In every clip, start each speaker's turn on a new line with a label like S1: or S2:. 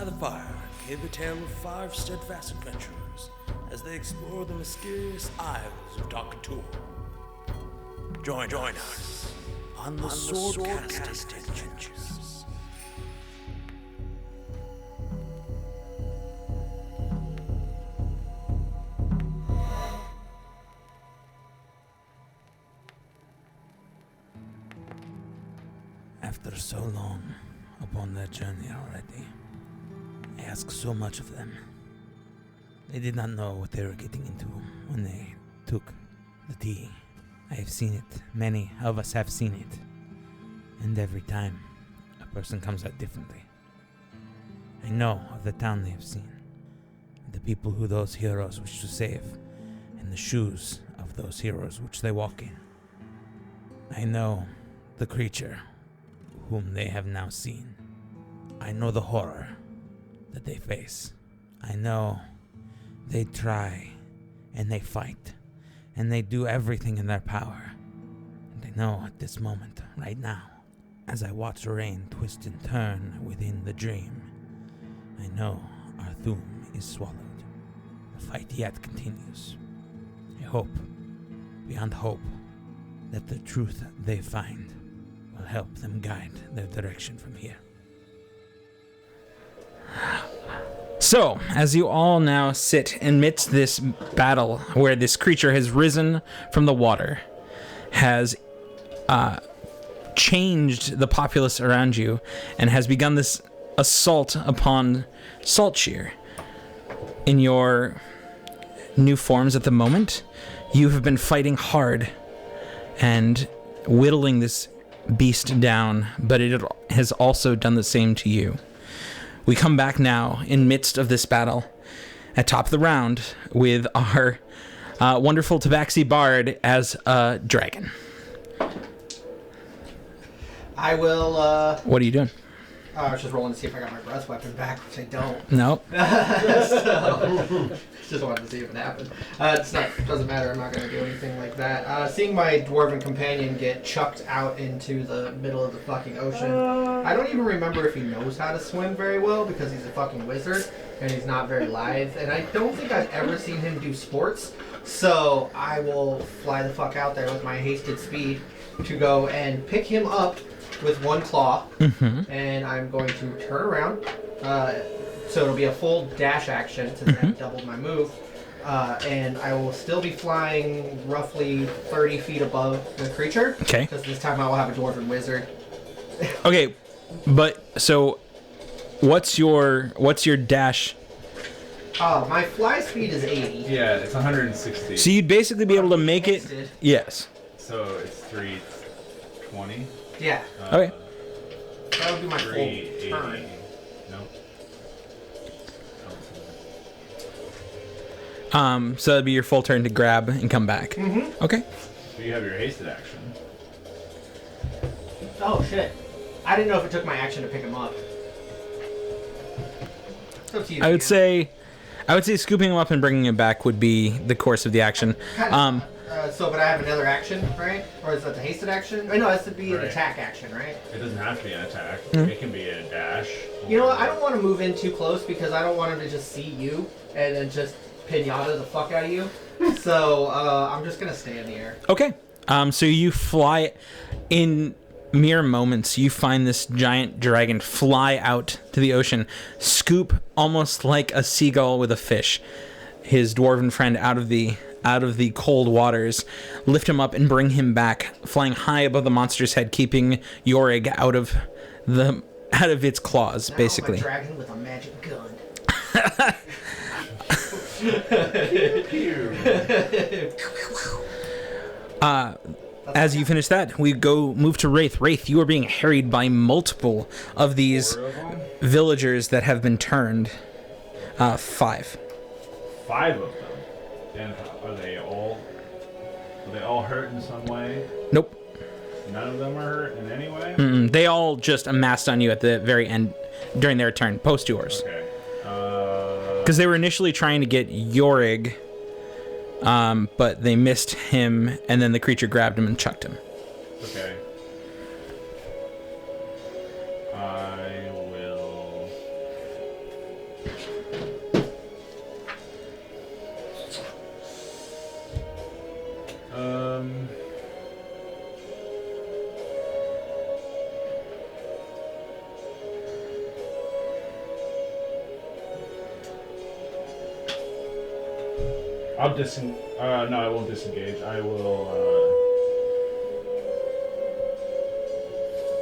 S1: by the fire gave the tale of 5 steadfast adventurers as they explore the mysterious isles of Doctor. Join us on the sword-casting adventures. After so long upon their journey already, I asked so much of them. They did not know what they were getting into when they took the tea. I have seen it. Many of us have seen it. And every time, a person comes out differently. I know of the town they have seen, the people who those heroes wish to save, and the shoes of those heroes which they walk in. I know the creature whom they have now seen. I know the horror that they face. I know they try and they fight and they do everything in their power. And I know at this moment, right now, as I watch rain twist and turn within the dream, I know our Thum is swallowed. The fight yet continues. I hope, beyond hope, that the truth they find will help them guide their direction from here. So, as you all now sit amidst this battle where this creature has risen from the water, has changed the populace around you, and has begun this assault upon Saltsheer. In your new forms at the moment, you have been fighting hard and whittling this beast down, but it has also done the same to you. We come back now in midst of this battle at top of the round with our wonderful Tabaxi Bard as a dragon.
S2: I will,
S1: What are you doing?
S2: I was just rolling to see if I got my breath weapon back, which I don't.
S1: No.
S2: So, just wanted to see if it happened. Doesn't matter, I'm not going to do anything like that. Seeing my dwarven companion get chucked out into the middle of the fucking ocean, I don't even remember if he knows how to swim very well because he's a fucking wizard and he's not very lithe, and I don't think I've ever seen him do sports, so I will fly the fuck out there with my hasted speed to go and pick him up with one claw, and I'm going to turn around, so it'll be a full dash action since I've doubled my move, and I will still be flying roughly 30 feet above the creature.
S1: Okay.
S2: Because this time I will have a dwarven wizard.
S1: Okay, but so what's your dash?
S2: My fly speed is 80.
S3: Yeah, it's 160.
S1: So you'd basically be able to make it.
S2: Hasted.
S1: Yes.
S3: So it's 320.
S2: Yeah.
S1: Okay.
S2: That would be my full
S3: 380.
S2: turn.
S3: Nope.
S1: So that'd be your full turn to grab and come back. Okay.
S3: So you have your hasted action.
S2: Oh shit. I didn't know if it took my action to pick him up. It's up to you,
S1: I would
S2: man.
S1: say scooping him up and bringing him back would be the course of the action.
S2: But I have another action, right? Or is that the hasted action? Oh, no, that's to be an
S3: Right.
S2: attack action, right?
S3: It doesn't have to be an attack. It can be a dash.
S2: You know what? I don't want to move in too close because I don't want him to just see you and then just pinata the fuck out of you. So I'm just gonna stay in the air.
S1: Okay. So you fly in mere moments. You find this giant dragon fly out to the ocean, scoop almost like a seagull with a fish, his dwarven friend out of the cold waters, lift him up and bring him back, flying high above the monster's head, keeping Yorig out of its claws,
S2: Now
S1: basically.
S2: I'm a dragon with a magic gun.
S1: As you finish that, we move to Wraith. Wraith, you are being harried by multiple of these
S3: 4 of them?
S1: villagers that have been turned. 5.
S3: 5 of them. And are they all hurt in some way?
S1: Nope.
S3: None of them are hurt in any way?
S1: They all just amassed on you at the very end during their turn, post yours.
S3: Okay.
S1: Because they were initially trying to get Yorig, but they missed him, and then the creature grabbed him and chucked him.
S3: Okay. I will I'll no, I won't disengage. I will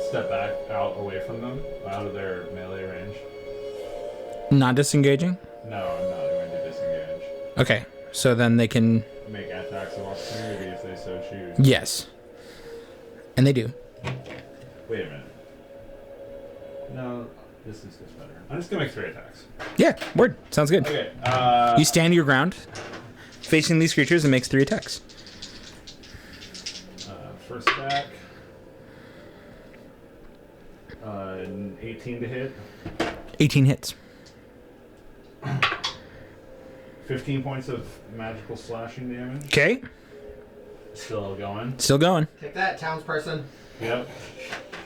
S3: step back out away from them, out of their melee range.
S4: Not disengaging?
S3: No, I'm not going to disengage.
S4: Okay, so then they can...
S3: Make attacks of opportunity if they so choose.
S4: Yes. And they do.
S3: Wait a minute. No, this is just better. I'm just going to make 3 attacks.
S4: Yeah, word. Sounds good.
S3: Okay,
S4: You stand your ground, facing these creatures, and makes 3 attacks.
S3: first attack. 18 to hit.
S4: 18 hits.
S3: 15 points of magical slashing damage.
S4: Okay.
S3: Still going.
S4: Still going.
S2: Take that, townsperson.
S3: Yep.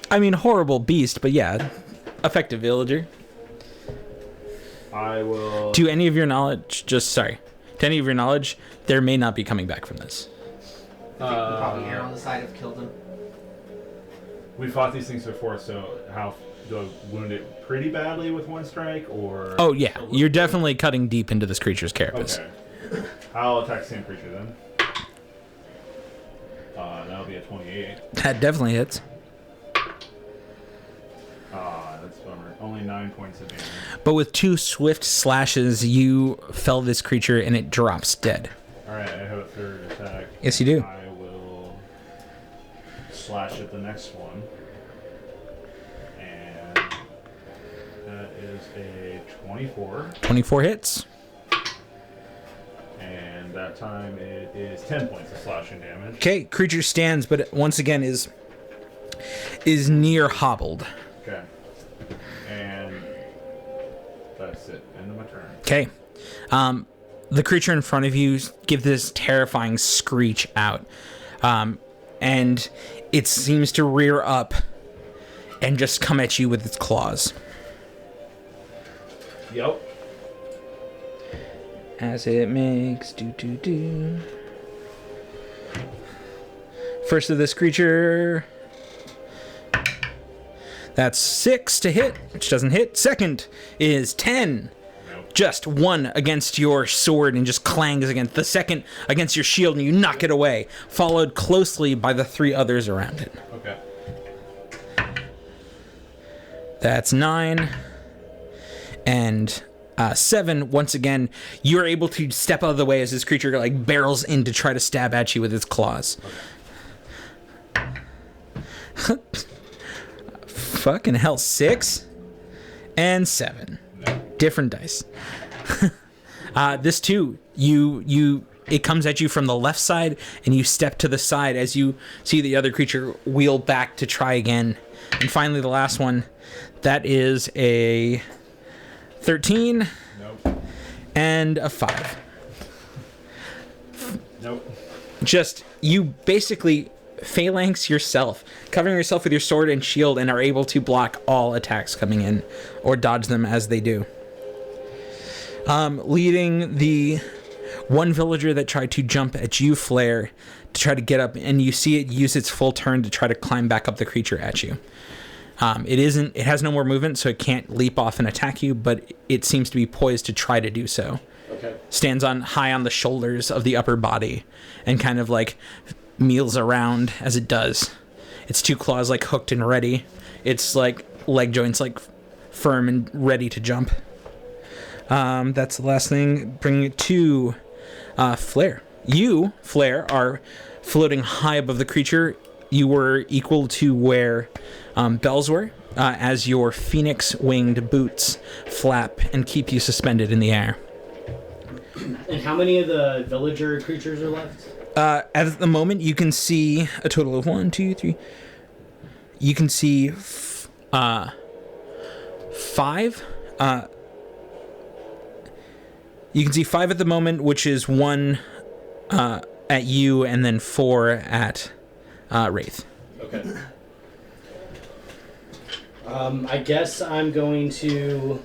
S4: I mean, horrible beast, but yeah. Effective villager.
S3: I will...
S4: To any of your knowledge, to any of your knowledge, there may not be coming back from this.
S2: I think we'll probably err on the side of killed him.
S3: We fought these things before, so how... Do I wound it pretty badly with 1 strike, or...
S4: Oh, yeah. You're definitely cutting deep into this creature's carapace.
S3: Okay. I'll attack the same creature then. That'll be a 28.
S4: That definitely hits.
S3: That's a bummer. Only 9 points of damage.
S4: But with 2 swift slashes, you fell this creature and it drops dead.
S3: Alright, I have a 3rd attack.
S4: Yes, you do.
S3: I will slash at the next one. And that is a 24.
S4: 24 hits.
S3: And that time it is 10 points of slashing damage.
S4: Okay, creature stands, but once again is near hobbled.
S3: Okay. And that's it. End of my turn.
S4: Okay. The creature in front of you give this terrifying screech out. And it seems to rear up and just come at you with its claws.
S3: Yep.
S4: As it makes First of this creature. That's 6 to hit, which doesn't hit. Second is 10.
S3: Nope.
S4: Just 1 against your sword and just clangs against the second against your shield, and you knock it away, followed closely by the 3 others around it.
S3: Okay.
S4: That's 9. And 7, once again, you're able to step out of the way as this creature like barrels in to try to stab at you with its claws.
S3: Okay.
S4: Fucking hell, 6 and 7.
S3: No.
S4: Different dice. This too, it comes at you from the left side, and you step to the side as you see the other creature wheel back to try again. And finally, the last one, that is a 13
S3: Nope.
S4: and a 5.
S3: Nope.
S4: Just, you basically phalanx yourself, covering yourself with your sword and shield, and are able to block all attacks coming in, or dodge them as they do. Leading the one villager that tried to jump at you, Flare, to try to get up, and you see it use its full turn to try to climb back up the creature at you. It has no more movement, so it can't leap off and attack you, but it seems to be poised to try to do so.
S3: Okay.
S4: Stands high on the shoulders of the upper body, and kind of like meals around as it does. Its 2 claws like hooked and ready. Its like leg joints like firm and ready to jump. That's the last thing. Bringing it to Flare. You, Flare, are floating high above the creature. You were equal to where Bells were, as your phoenix-winged boots flap and keep you suspended in the air.
S5: And how many of the villager creatures are left?
S4: At the moment, you can see a total of 1, 2, 3. You can see 5. You can see 5 at the moment, which is 1 at you, and then 4 at Wraith.
S5: Okay. I guess I'm going to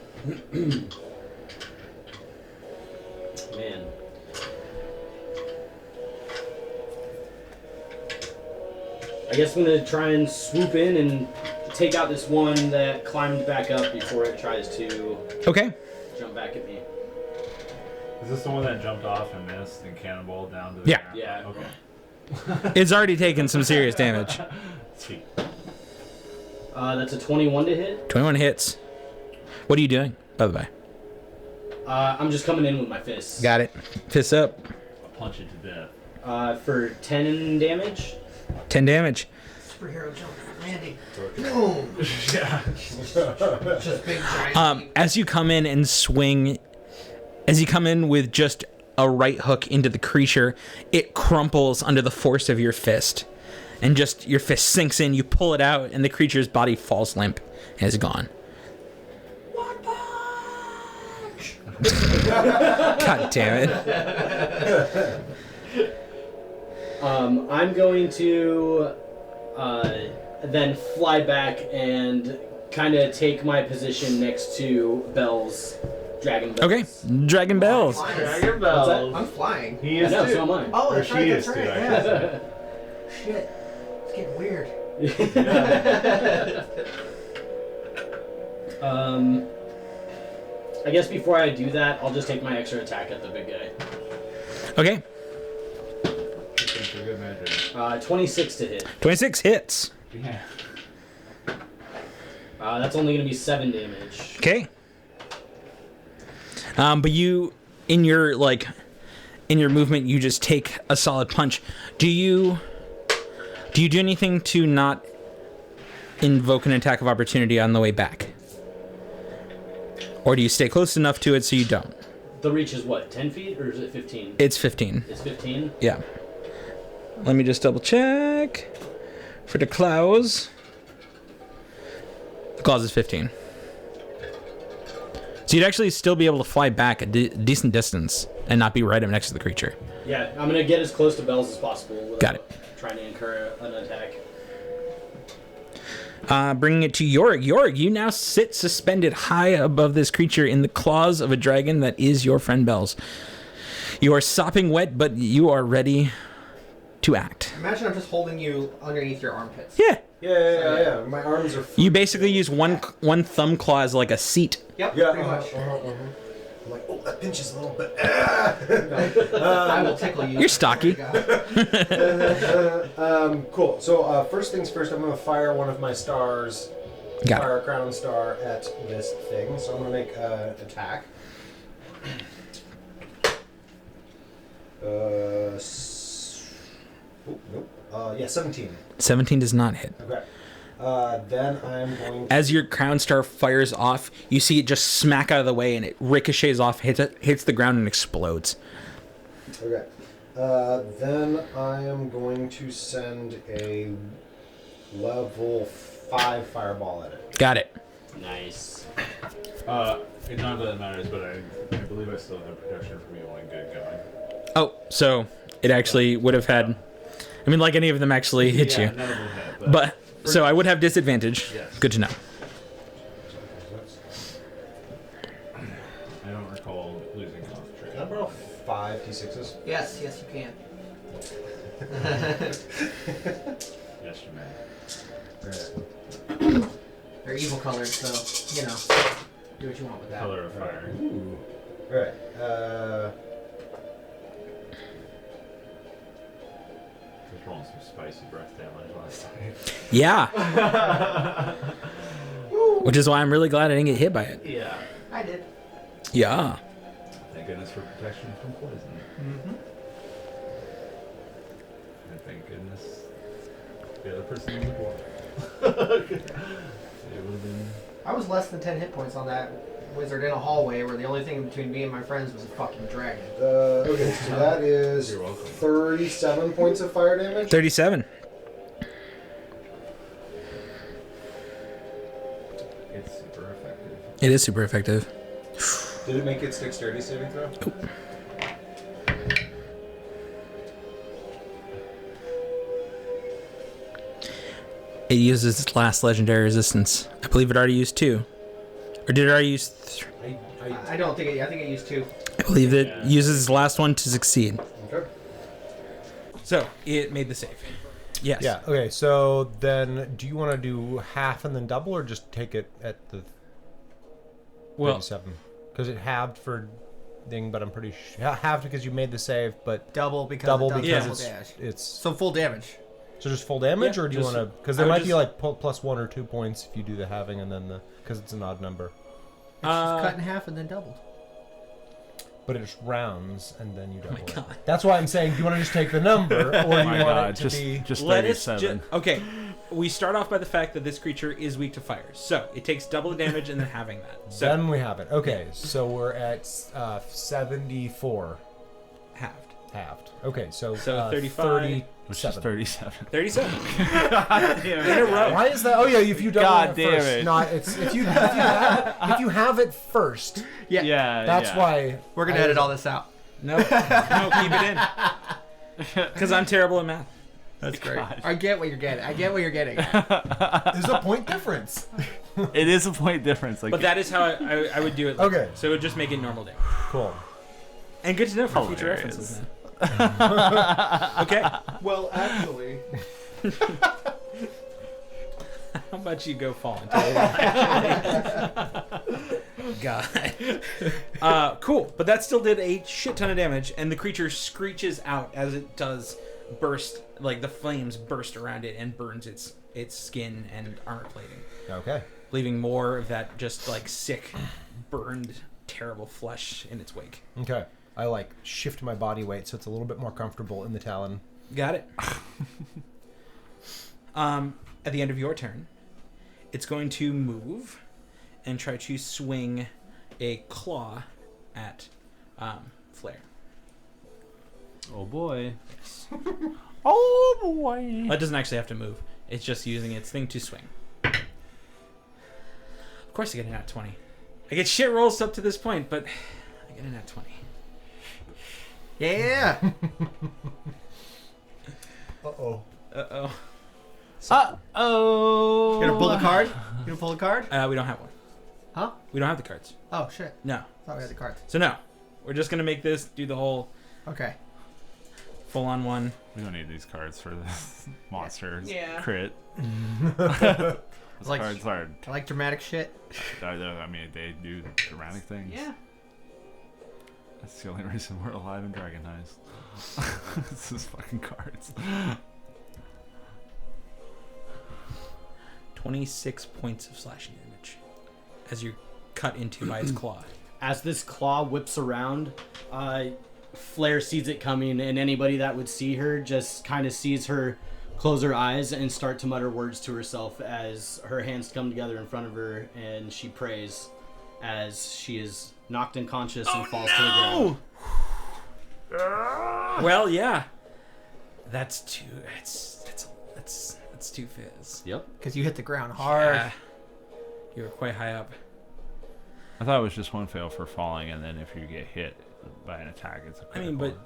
S5: guess I'm gonna try and swoop in and take out this one that climbed back up before it tries to
S4: Okay.
S5: jump back at me.
S3: Is this the one that jumped off and missed and cannonballed down to the
S4: Yeah.
S3: ground?
S5: Yeah.
S3: Okay.
S4: It's already taken some serious damage.
S3: Sweet.
S5: That's a 21 to hit.
S4: 21 hits. What are you doing, by the way?
S5: I'm just coming in with my fists.
S4: Got it. Fist up.
S3: I'll punch it to death.
S5: For 10 damage.
S4: 10 damage.
S2: Superhero jump landing. Boom.
S3: Yeah.
S2: Just big giant.
S4: As you come in and swing, as you come in with just a right hook into the creature, it crumples under the force of your fist. And just your fist sinks in, you pull it out, and the creature's body falls limp and is gone.
S2: One punch.
S4: God damn it.
S5: I'm going to then fly back and kind of take my position next to Bell's Dragon Bells.
S4: Okay, Dragon Bells.
S3: Dragon
S5: What's that?
S2: I'm flying.
S3: He
S5: I
S3: is
S5: know,
S3: too.
S5: so am I.
S2: Oh,
S3: Or
S2: that's
S3: she
S2: right.
S3: is
S2: That's
S3: too,
S2: right.
S3: I
S2: Yeah. Shit. It's getting weird.
S5: I guess before I do that, I'll just take my extra attack at the big guy.
S4: Okay,
S3: For good measure.
S5: 26 to hit.
S4: 26 hits.
S3: Yeah.
S5: That's only going to be 7 damage.
S4: Okay. But you, in your movement, you just take a solid punch. Do you do anything to not invoke an attack of opportunity on the way back? Or do you stay close enough to it so you don't?
S5: The reach is what, 10 feet or is it 15?
S4: It's 15.
S5: It's 15?
S4: Yeah. Let me just double check. For the claws. The claws is 15. So you'd actually still be able to fly back a decent distance and not be right up next to the creature.
S5: Yeah, I'm going to get as close to Bells as possible without
S4: Got it.
S5: trying to incur an attack.
S4: Bringing it to Yorick. Yorick, you now sit suspended high above this creature in the claws of a dragon that is your friend Bells. You are sopping wet, but you are ready to act.
S2: Imagine I'm just holding you underneath your armpits.
S4: Yeah.
S6: Yeah. My arms are.
S4: You basically use one thumb claw as like a seat.
S2: Yep,
S6: Yeah.
S2: pretty much.
S6: I'm like, oh, that pinches a little bit.
S2: I will tickle you.
S4: You're stocky.
S6: Cool. So first things first, I'm gonna fire one of my stars.
S4: Got it.
S6: Fire a crown star at this thing. So I'm gonna make an attack. Nope. Yeah, 17.
S4: 17 does not hit.
S6: Okay. Then I'm going to...
S4: As your crown star fires off, you see it just smack out of the way and it ricochets off, hits the ground and explodes.
S6: Okay. Then I am going to send a level 5 fireball at it.
S4: Got it.
S5: Nice.
S3: Not that it matters, but I believe I still have protection from you when good going.
S4: Oh, so it actually would have had... I mean, like any of them actually hit
S3: Yeah,
S4: you.
S3: none of them hit,
S4: But, so I would have disadvantage.
S3: Yes.
S4: Good to know.
S3: I don't recall losing concentration.
S6: Can I borrow 5 d6s?
S2: Yes, you can.
S3: Yes, you may.
S2: They're evil colored, so, you know, do what you want with that.
S3: Color of fire.
S6: Ooh. Alright.
S3: Just rolling some spicy breath damage last time.
S4: Yeah. Which is why I'm really glad I didn't get hit by it.
S3: Yeah.
S2: I did.
S4: Yeah.
S3: Thank goodness for protection from poison.
S2: Mm-hmm.
S3: And thank goodness the other person was a dwarf. It would have been.
S2: I was less than 10 hit points on that wizard in a hallway where the only thing between me and my friends was a fucking dragon.
S6: Okay, so that is
S3: You're welcome.
S6: 37 points of fire damage.
S4: 37.
S3: It's super effective.
S4: It is super effective.
S6: Did it make its dexterity saving throw?
S4: It uses its last legendary resistance. I believe it already used 2. Or did it already use 3?
S2: I don't think it, I think it used 2.
S4: I believe it uses its last one to succeed.
S6: Okay.
S4: So, it made the save. Yes.
S6: Yeah. Okay. So then, do you want to do half and then double, or just take it at the
S4: Well,
S6: 37? Because it halved for ding, but I'm pretty sure halved because you made the save, but
S2: Double because
S6: double
S2: it does
S6: because
S2: double
S6: it's
S2: dash.
S6: it's
S2: So full damage.
S6: so just full damage,
S4: Yeah,
S6: or do you
S4: just-
S6: want to? Because
S4: I
S6: there
S4: would
S6: might be
S4: just-
S6: like plus 1 or 2 points if you do the halving and then the because it's an odd number,
S2: It's just cut in half and then doubled.
S6: but it just rounds and then you double.
S4: my
S6: it.
S4: God.
S6: That's why I'm saying, do you want to just take the number, or do you
S3: Oh my
S6: want
S3: god,
S6: it to
S3: just
S6: be?
S3: just
S4: let us
S3: 37.
S4: okay. We start off by the fact that this creature is weak to fire, so it takes double damage and then having that. So
S6: Then we have it. Okay, so we're at 74
S4: halved.
S6: halved. Okay, so,
S4: So 35,
S3: Which is
S6: 37.
S3: 37.
S4: 37
S3: God damn
S4: in a row.
S6: Why is that? Oh yeah, if you double
S3: God
S6: it
S3: damn
S6: first,
S3: it.
S6: not it's if you have it first.
S2: Yeah.
S3: Yeah,
S6: That's
S3: yeah.
S6: why
S2: We're gonna
S6: I
S2: edit
S6: was-
S2: all this out.
S4: No, keep it in. Because I'm terrible at math.
S2: That's great.
S3: God.
S2: I get what you're getting. I get what you're getting.
S6: There's a point difference.
S3: It is a point difference. Like,
S4: But that is how I would do it. Like,
S6: Okay.
S4: So it would just make it normal damage.
S6: Cool.
S4: And good to know for future
S3: Hilarious.
S4: references now. Okay.
S2: Well, actually.
S4: How about you go fall into it? God. Cool. But that still did a shit ton of damage, and the creature screeches out as it does burst, like the flames burst around it and burns its skin and armor plating,
S6: Okay.
S4: leaving more of that just like sick, burned, terrible flesh in its wake.
S6: Okay. I like shift my body weight so it's a little bit more comfortable in the talon.
S4: Got it. At the end of your turn, it's going to move and try to swing a claw at Flare.
S3: oh boy. Oh boy.
S4: That doesn't actually have to move. It's just using its thing to swing. Of course I get a nat 20. I get shit rolls up to this point, but I get a nat 20.
S2: Yeah.
S6: Uh-oh.
S4: Uh-oh.
S3: Uh-oh.
S2: You gonna pull the card? You gonna pull the card?
S4: We don't have one.
S2: Huh?
S4: We don't have the cards.
S2: Oh shit.
S4: No.
S2: Thought we had the cards.
S4: So no. We're just going to make this do the whole
S2: Okay.
S4: full-on one.
S3: We don't need these cards for this monster
S7: Yeah.
S3: crit. This
S2: Like-
S3: card's hard.
S2: I like dramatic shit.
S3: I mean, they do dramatic things.
S7: Yeah.
S3: That's the only reason we're alive in Dragon Heist. It's just fucking cards.
S4: 26 points of slashing damage as you're cut into by its claw.
S5: As this claw whips around, Flare sees it coming, and anybody that would see her just kind of sees her close her eyes and start to mutter words to herself as her hands come together in front of her, and she prays as she is knocked unconscious and falls to the ground.
S4: Well, yeah. That's two. That's two fizz.
S5: Yep.
S2: Because you hit the ground hard.
S4: Yeah. You were quite high up.
S3: I thought it was just one fail for falling, and then if you get hit by an attack, it's a
S4: I mean,
S3: critical.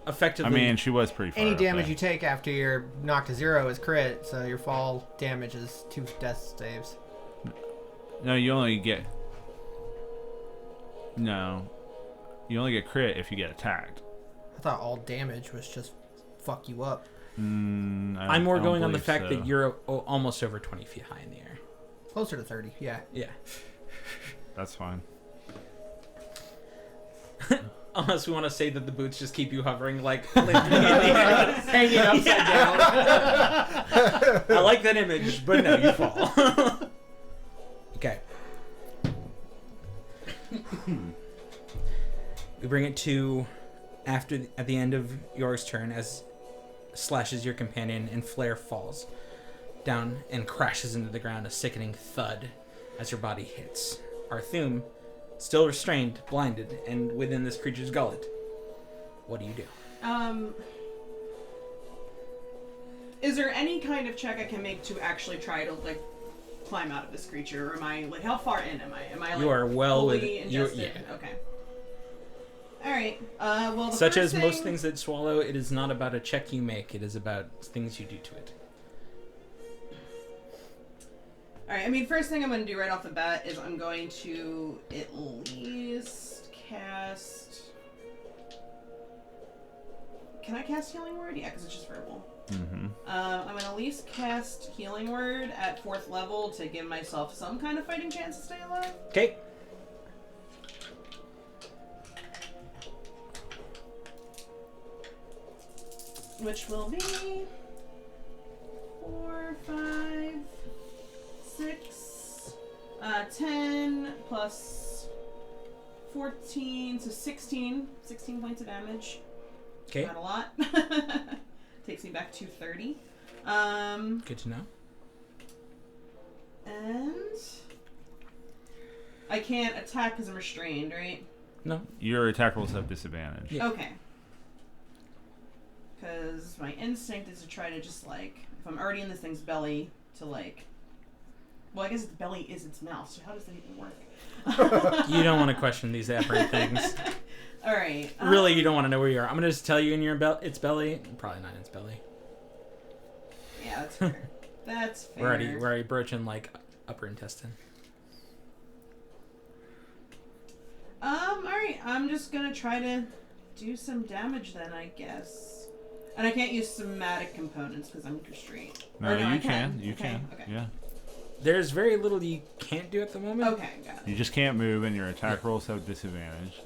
S4: but effectively.
S3: I mean, she was pretty far
S2: Any
S3: up
S2: damage
S3: there.
S2: you take after you're knocked to 0 is crit, so your fall damage is 2 death saves.
S3: No, you only get... No. You only get crit if you get attacked.
S2: I thought all damage was just fuck you up.
S4: I'm more going on the fact
S3: so.
S4: that you're almost over 20 feet high in the air.
S2: Closer to 30, yeah.
S4: Yeah.
S3: That's fine.
S4: Unless we want to say that the boots just keep you hovering like hanging upside down. I like that image, but no, you fall. Okay. We bring it to at the end of Yor's turn as slashes your companion and Flare falls down and crashes into the ground, a sickening thud as your body hits. Arthum, still restrained, blinded, and within this creature's gullet. What do you do?
S7: Is there any kind of check I can make to actually try to like climb out of this creature, or am I like how far in am I? Am I like
S4: You are well
S7: fully
S4: within- you're-
S7: ingested?
S4: yeah.
S7: Okay. All right. Well, the
S4: Such
S7: first
S4: as most things that swallow, it is not about a check you make, it is about things you do to it.
S7: All right. I mean, first thing I'm going to do right off the bat is I'm going to at least cast. Can I cast Healing Word? Yeah, because it's just verbal. I'm gonna at least cast Healing Word at 4th level to give myself some kind of fighting chance to stay alive.
S4: Okay.
S7: Which will be 4, 5, 6, 10 plus 14, so 16 points of damage.
S4: Okay.
S7: Not a lot. Takes me back to 30.
S4: Good to know.
S7: And I can't attack because I'm restrained, right?
S4: No.
S3: Your attack rolls have disadvantage.
S4: Yeah.
S7: Okay. Because my instinct is to try to just, like, if I'm already in this thing's belly, to, like... Well, I guess its belly is its mouth, so how does that even work?
S4: You don't want to question these aberrant things.
S7: Alright.
S4: Really, you don't want to know where you are. I'm going to just tell you in your its belly. Probably not in its belly.
S7: Yeah, that's fair. That's fair.
S4: We're already broaching, like, upper intestine.
S7: Alright. I'm just gonna try to do some damage then, I guess. And I can't use somatic components because I'm restrained.
S3: No,
S7: Or
S3: you can. You
S7: okay.
S3: can.
S7: Okay.
S3: Yeah.
S4: There's very little you can't do at the moment.
S7: Okay, got it.
S3: You just can't move, and your attack rolls have disadvantage.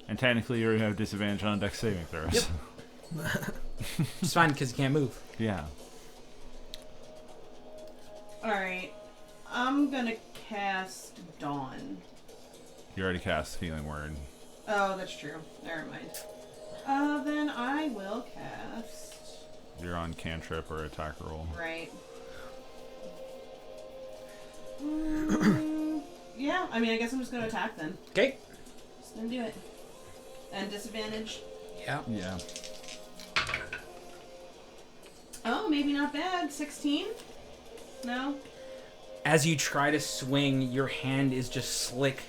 S3: And technically, you already have disadvantage on dex saving throws.
S4: Yep. It's fine because you can't move.
S3: Yeah.
S7: Alright. I'm gonna cast Dawn.
S3: You already cast Healing Word.
S7: Oh, that's true. Never mind. Then I will cast...
S3: You're on cantrip or attack roll.
S7: Right. Yeah, I mean, I guess I'm just gonna attack then.
S4: Okay.
S7: Just gonna do it. And disadvantage.
S4: Yeah.
S3: Yeah.
S7: Oh, maybe not bad. 16? No?
S4: As you try to swing, your hand is just slick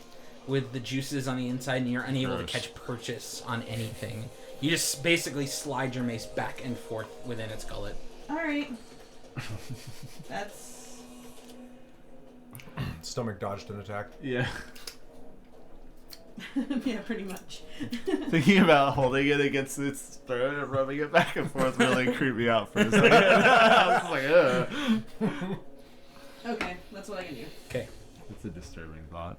S4: with the juices on the inside, and you're unable to
S3: Gross.
S4: catch purchase on anything. You just basically slide your mace back and forth within its gullet.
S7: Alright. That's...
S6: Stomach dodged an attack.
S3: Yeah.
S7: yeah, pretty much.
S3: Thinking about holding it against its throat and rubbing it back and forth really creeped me out for a second. I was like, ugh.
S7: Okay, that's what I can do.
S4: Okay.
S3: It's a disturbing thought.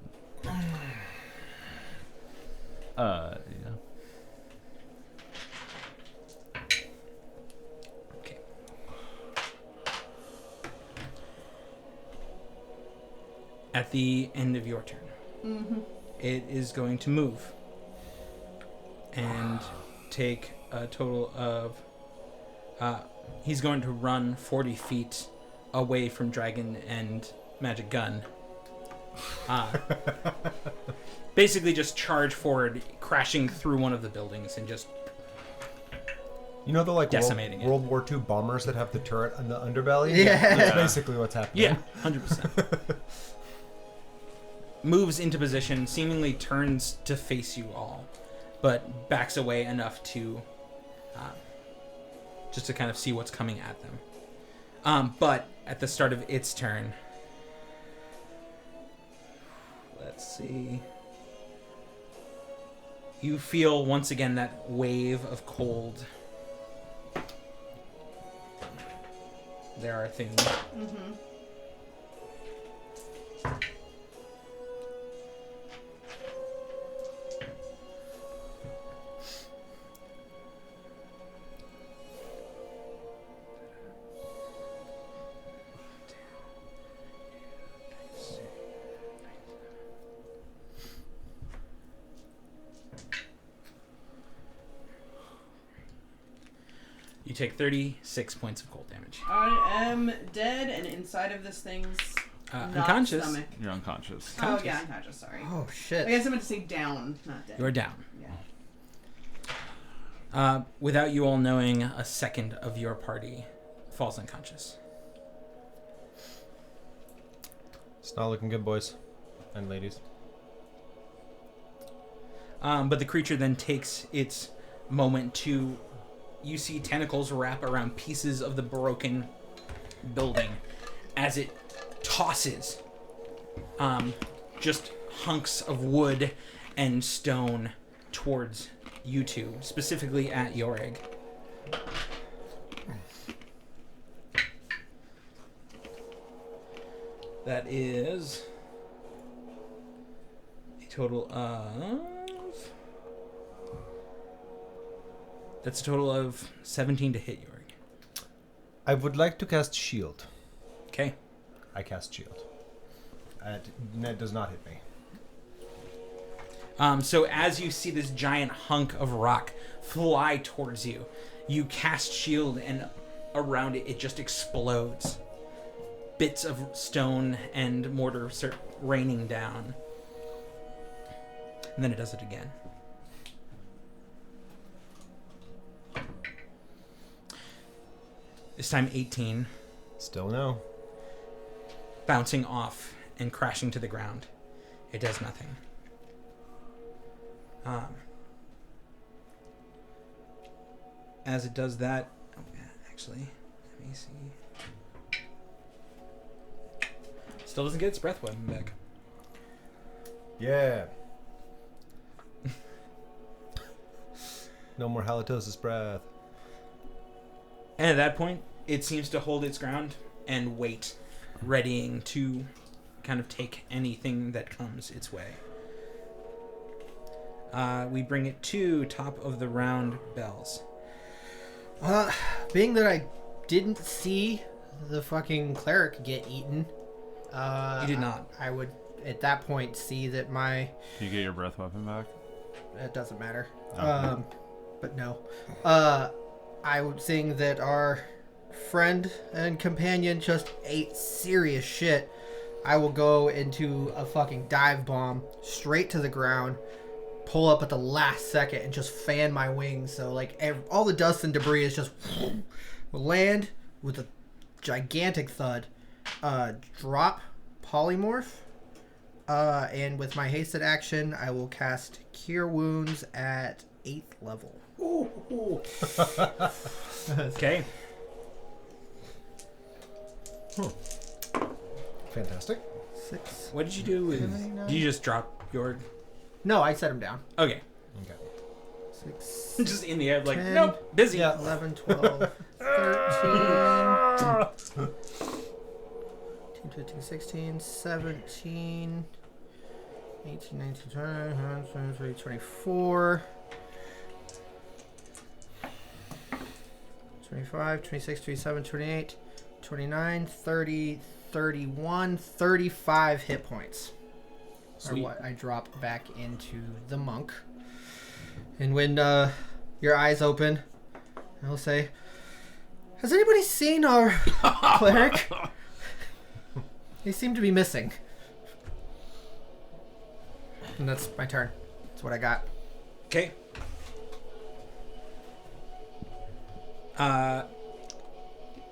S3: Yeah.
S4: Okay. At the end of your turn, it is going to move and take a total of. He's going to run 40 feet away from Dragon and Magic Gun. Basically, just charge forward, crashing through one of the buildings, and just
S6: You know the like
S4: Decimating it.
S6: World War II bombers that have the turret on the underbelly?
S2: Yeah.
S6: That's basically what's happening.
S4: yeah, 100%. Moves into position, seemingly turns to face you all, but backs away enough to just to kind of see what's coming at them. But at the start of its turn, let's see. You feel once again that wave of cold. There are things.
S7: Mm-hmm.
S4: You take 36 points of cold damage.
S7: I am dead and inside of this thing's not
S4: Unconscious.
S7: stomach.
S3: You're unconscious.
S7: Oh, yeah, unconscious, sorry.
S2: Oh
S7: I
S2: shit.
S7: guess I meant to say down, not dead.
S4: You're down.
S7: Yeah.
S4: Without you all knowing, a second of your party falls unconscious.
S6: It's not looking good, boys and ladies.
S4: But the creature then takes its moment to... You see tentacles wrap around pieces of the broken building as it tosses just hunks of wood and stone towards you two, specifically at Yorig. That is a total of... That's a total of 17 to hit you.
S6: I would like to cast shield.
S4: Okay.
S6: I cast shield. That does not hit me.
S4: So as you see this giant hunk of rock fly towards you, you cast shield, and around it, it just explodes. Bits of stone and mortar start raining down. And then it does it again. This time 18.
S6: Still no.
S4: Bouncing off and crashing to the ground. It does nothing. As it does that... Oh, actually, let me see. Still doesn't get its breath weapon back.
S6: Yeah. No more halitosis breath.
S4: And at that point, it seems to hold its ground and wait, readying to kind of take anything that comes its way. We bring it to top of the round, Bells.
S2: Being that I didn't see the fucking cleric get eaten,
S4: You did not.
S2: I would, at that point, see that my...
S3: Do you get your breath weapon back?
S2: It doesn't matter.
S3: Okay.
S2: But no. I would think that our friend and companion just ate serious shit. I will go into a fucking dive bomb straight to the ground, pull up at the last second, and just fan my wings. So, like, all the dust and debris is just land with a gigantic thud. Drop polymorph. And with my hasted action, I will cast Cure Wounds at 8th level.
S4: Okay.
S6: Fantastic.
S2: 6.
S4: What did you do with... Did you just drop your...
S2: No, I set him down.
S4: Okay.
S6: Okay.
S2: 6.
S4: Just in the air, like,
S2: 10,
S4: nope, busy.
S6: Yeah.
S2: 11, 12, 13, 15, 16, 17, 18, 19, 20, 23, 24, 25, 26, 27, 28, 29, 30, 31, 35 hit points.
S4: Sweet.
S2: Are what I drop back into the monk. And when your eyes open, I'll say, "Has anybody seen our cleric? They seem to be missing." And that's my turn. That's what I got.
S4: Okay.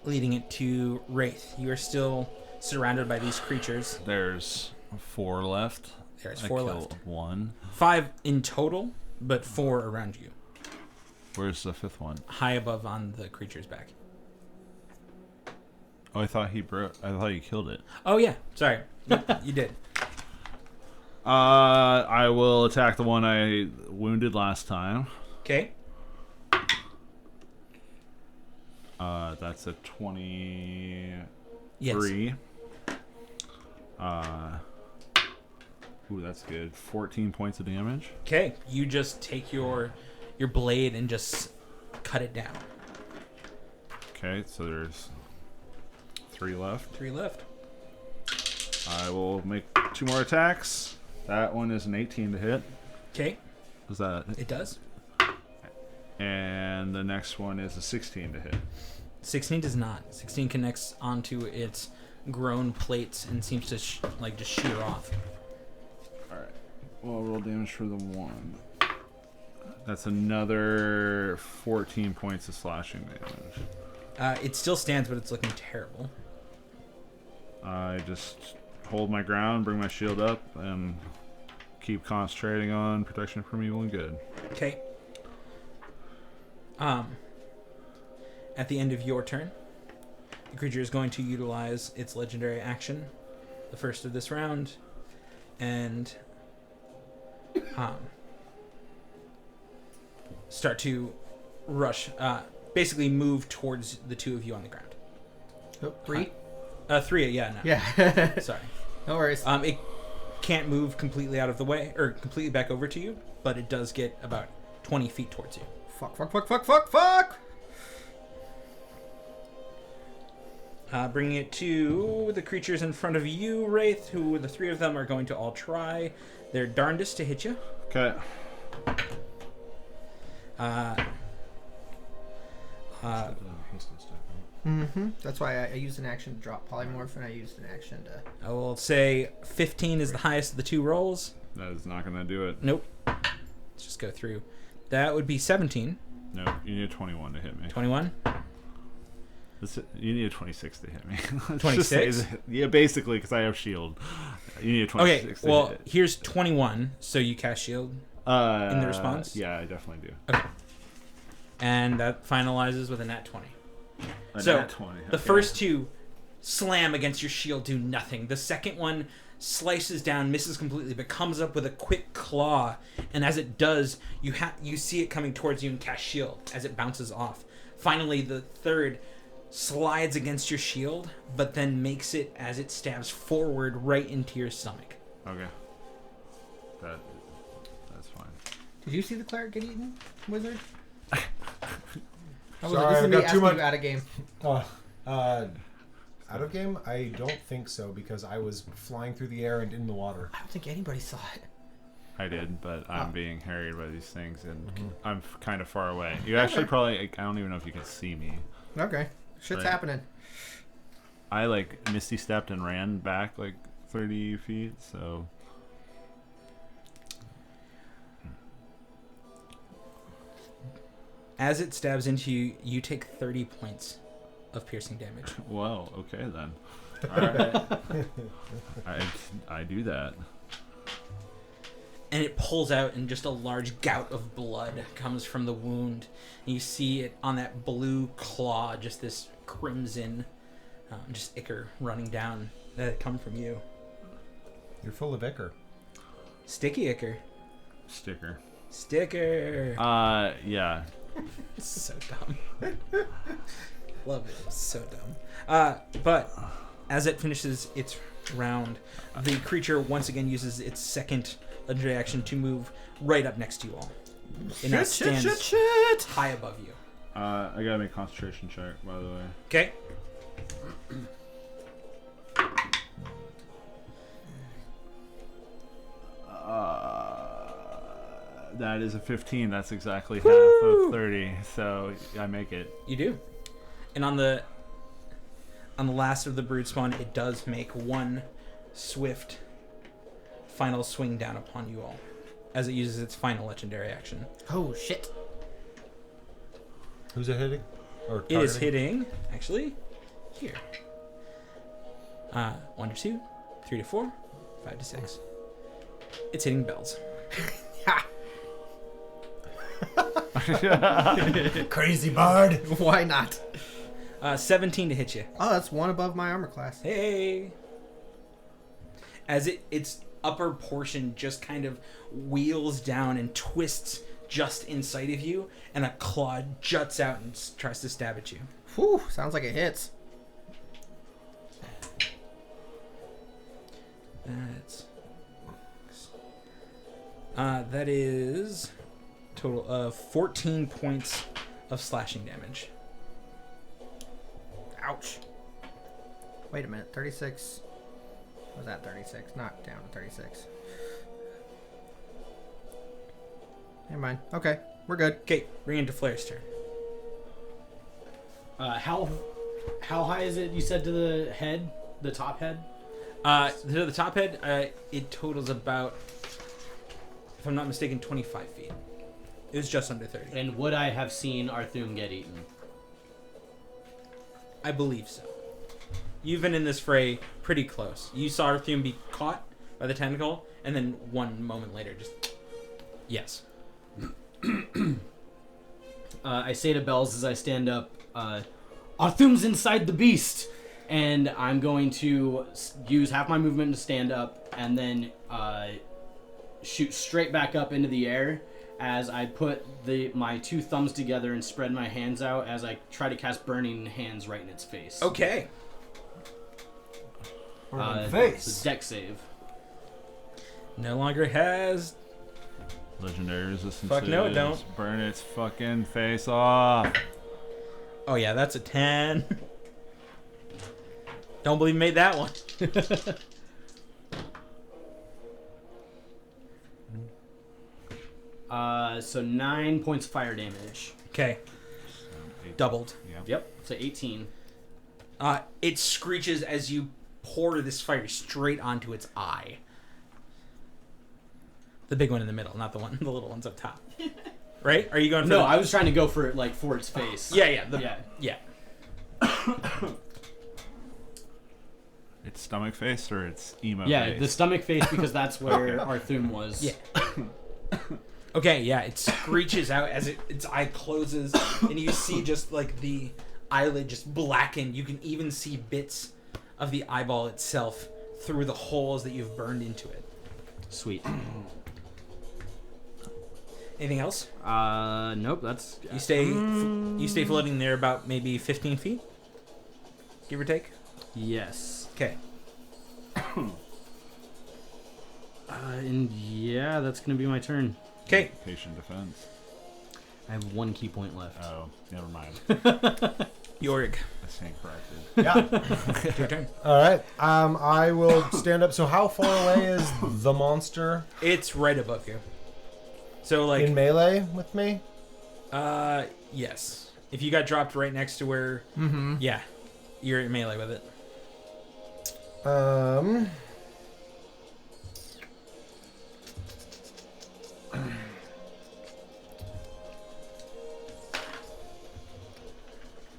S4: Leading it to Wraith. You are still surrounded by these creatures.
S3: There's 4 left.
S4: There's
S3: I
S4: 4
S3: killed
S4: left.
S3: 1.
S4: 5 in total, but 4 around you.
S3: Where's the 5th one?
S4: High above on the creature's back.
S3: Oh, I thought he broke. I thought you killed it.
S4: Oh, yeah. Sorry. You did.
S3: I will attack the one I wounded last time.
S4: Okay.
S3: That's a 23.
S4: Yes.
S3: Ooh, that's good. 14 points of damage.
S4: Okay. You just take your blade and just cut it down.
S3: Okay, so there's 3 left.
S4: 3 left.
S3: I will make 2 more attacks. That one is an 18 to hit.
S4: Okay.
S3: Is that?
S4: It does.
S3: And the next one is a 16 to hit.
S4: 16 does not. 16 connects onto its grown plates and seems to just shear off.
S3: Alright. Well, roll damage for the 1. That's another 14 points of slashing damage.
S4: It still stands, but it's looking terrible.
S3: I just hold my ground, bring my shield up, and keep concentrating on protection from evil and good.
S4: Okay. At the end of your turn, the creature is going to utilize its legendary action, the first of this round, and start to rush, basically move towards the 2 of you on the ground.
S2: Oh, 3.
S4: 3, yeah, no.
S2: Yeah.
S4: Sorry.
S2: No worries.
S4: It can't move completely out of the way, or completely back over to you, but it does get about 20 feet towards you.
S2: Fuck.
S4: Bringing it to the creatures in front of you, Wraith, who the 3 of them are going to all try their darndest to hit you.
S3: Okay.
S2: That's why I used an action to drop polymorph, and I used an action to.
S4: I will say 15 is the highest of the 2 rolls.
S3: That is not going to do it.
S4: Nope. Let's just go through. That would be 17.
S3: No, you need a 21 to hit me.
S4: 21.
S3: You need a 26 to hit me. Let's
S4: 26?
S3: just say that- yeah, basically, because I have shield. You need a 26
S4: Okay, well,
S3: to hit.
S4: here's 21, so you cast shield in the response?
S3: Yeah, I definitely do.
S4: Okay. And that finalizes with a nat 20.
S3: A
S4: So,
S3: nat 20.
S4: The
S3: okay.
S4: first 2 slam against your shield, do nothing. The second one slices down, misses completely, but comes up with a quick claw, and as it does, you see it coming towards you and cast shield as it bounces off. Finally, the third slides against your shield, but then makes it as it stabs forward right into your stomach.
S3: Okay. That's fine.
S2: Did you see the cleric get eaten, wizard?
S6: Sorry,
S2: this
S6: I've
S2: is me
S6: got too
S2: asking
S6: much.
S2: you out of game.
S6: Out of game? I don't think so because I was flying through the air and in the water.
S2: I don't think anybody saw it.
S3: I did, but I'm being harried by these things, and I'm kind of far away. You actually probably... I don't even know if you can see me.
S2: Okay. Shit's
S3: Right.
S2: happening.
S3: I, Misty stepped and ran back, 30 feet, so...
S4: As it stabs into you, you take 30 points of piercing damage.
S3: Well, okay then. Alright. I do that.
S4: And it pulls out, and just a large gout of blood comes from the wound. And you see it on that blue claw, just this crimson, just ichor running down that come from you.
S6: You're full of ichor.
S4: Sticky ichor.
S3: Sticker.
S4: Sticker.
S3: Yeah.
S4: It's so dumb. Love it. It's so dumb. But as it finishes its round, the creature once again uses its second legendary action to move right up next to you all. And that stands high above you.
S3: I gotta make a concentration check, by the way.
S4: Okay.
S3: That is a 15. That's exactly half of 30. So I make it.
S4: You do. And on the last of the brood spawn, it does make one swift final swing down upon you all as it uses its final legendary action.
S2: Oh, shit.
S6: Who's it hitting? Or
S4: It is
S6: targeting?
S4: hitting, actually, here. 1 to 2, 3 to 4, 5 to 6. It's hitting bells.
S6: Crazy bard.
S2: Why not?
S4: 17 to hit you.
S2: Oh, that's one above my armor class.
S4: Hey! As its upper portion just kind of wheels down and twists just inside of you, and a claw juts out and tries to stab at you.
S2: Whew, sounds like it hits.
S4: That is total of 14 points of slashing damage.
S2: Ouch. Wait a minute, 36. What was that 36? Not down to 36. Never mind. Okay, we're good.
S4: Okay, bring into Flair's turn.
S5: How high is it? You said to the head, the top head.
S4: To the top head, it totals about, if I'm not mistaken, 25 feet. It was just under 30.
S5: And would I have seen Arthum get eaten?
S4: I believe so. You've been in this fray pretty close. You saw Arthum be caught by the tentacle, and then 1 moment later, just yes.
S5: I say to Bells as I stand up, Arthum's inside the beast! And I'm going to use half my movement to stand up, and then shoot straight back up into the air as I put my 2 thumbs together and spread my hands out as I try to cast Burning Hands right in its face.
S4: Okay.
S5: It's a deck save.
S4: No longer has.
S3: Legendary resistance.
S4: Fuck no, it don't.
S3: Burn its fucking face off.
S4: Oh yeah, that's a 10. Don't believe made that one.
S5: So 9 points of fire damage.
S4: Okay, doubled.
S5: Yep. So 18.
S4: It screeches as you pour this fire straight onto its eye. The big one in the middle, not the little ones up top. Right? Are you going for
S5: No, I was trying to go for it, like, for its face.
S4: Yeah.
S5: Yeah.
S3: Its stomach face or its emo
S5: Yeah,
S3: face?
S5: the stomach face, because that's where Arthum was.
S4: Yeah. Okay, yeah, it screeches out as its eye closes, and you see just like the eyelid just blacken. You can even see bits of the eyeball itself through the holes that you've burned into it.
S5: Sweet.
S4: Anything else?
S5: Nope, that's...
S4: You stay floating there about maybe 15 feet? Give or take?
S5: Yes.
S4: Okay.
S5: And yeah, that's going to be my turn.
S4: Okay.
S3: Patient defense.
S5: I have 1 key point left.
S3: Oh, never mind.
S4: Jorg.
S3: I stand corrected.
S6: Yeah.
S4: Your turn.
S6: All right. I will stand up. So how far away is the monster?
S4: It's right above you. So like
S6: In melee with me?
S4: yes. If you got dropped right next to where yeah, you're in melee with it.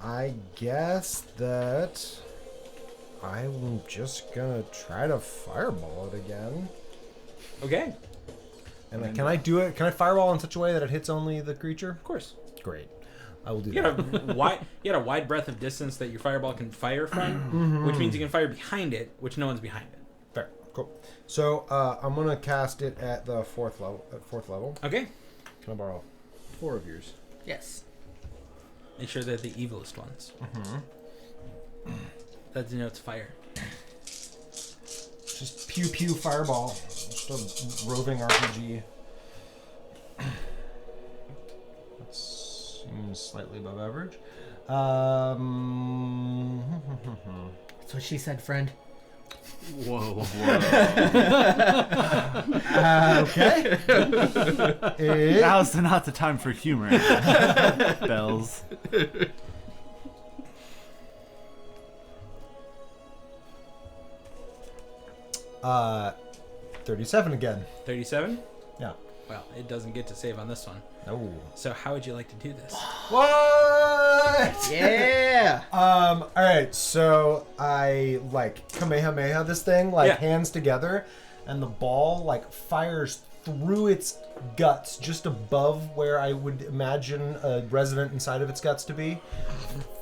S6: I guess that I'm just gonna try to fireball it again.
S4: Okay.
S6: And can I do it? Can I fireball in such a way that it hits only the creature?
S4: Of course.
S6: Great. I will do
S4: You
S6: that.
S4: got a wide breadth of distance that your fireball can fire from, which means you can fire behind it, which no one's behind it.
S6: Fair. Cool. So I'm gonna cast it at the fourth level.
S4: Okay.
S6: Can I borrow 4 of yours?
S4: Yes. Make sure they're the evilest ones. That denotes fire.
S6: Just pew pew fireball. Just a roving RPG. That seems slightly above average.
S2: That's what she said, friend.
S5: Whoa.
S6: Okay.
S3: Now's not the time for humor. Bells.
S6: 37 again.
S4: 37?
S6: Yeah.
S4: Well, it doesn't get to save on this one.
S6: Oh.
S4: So how would you like to do this?
S6: What?
S2: Yeah.
S6: All right. So I like Kamehameha this thing, like
S4: Yeah.
S6: hands together, and the ball like fires through its guts, just above where I would imagine a resident inside of its guts to be.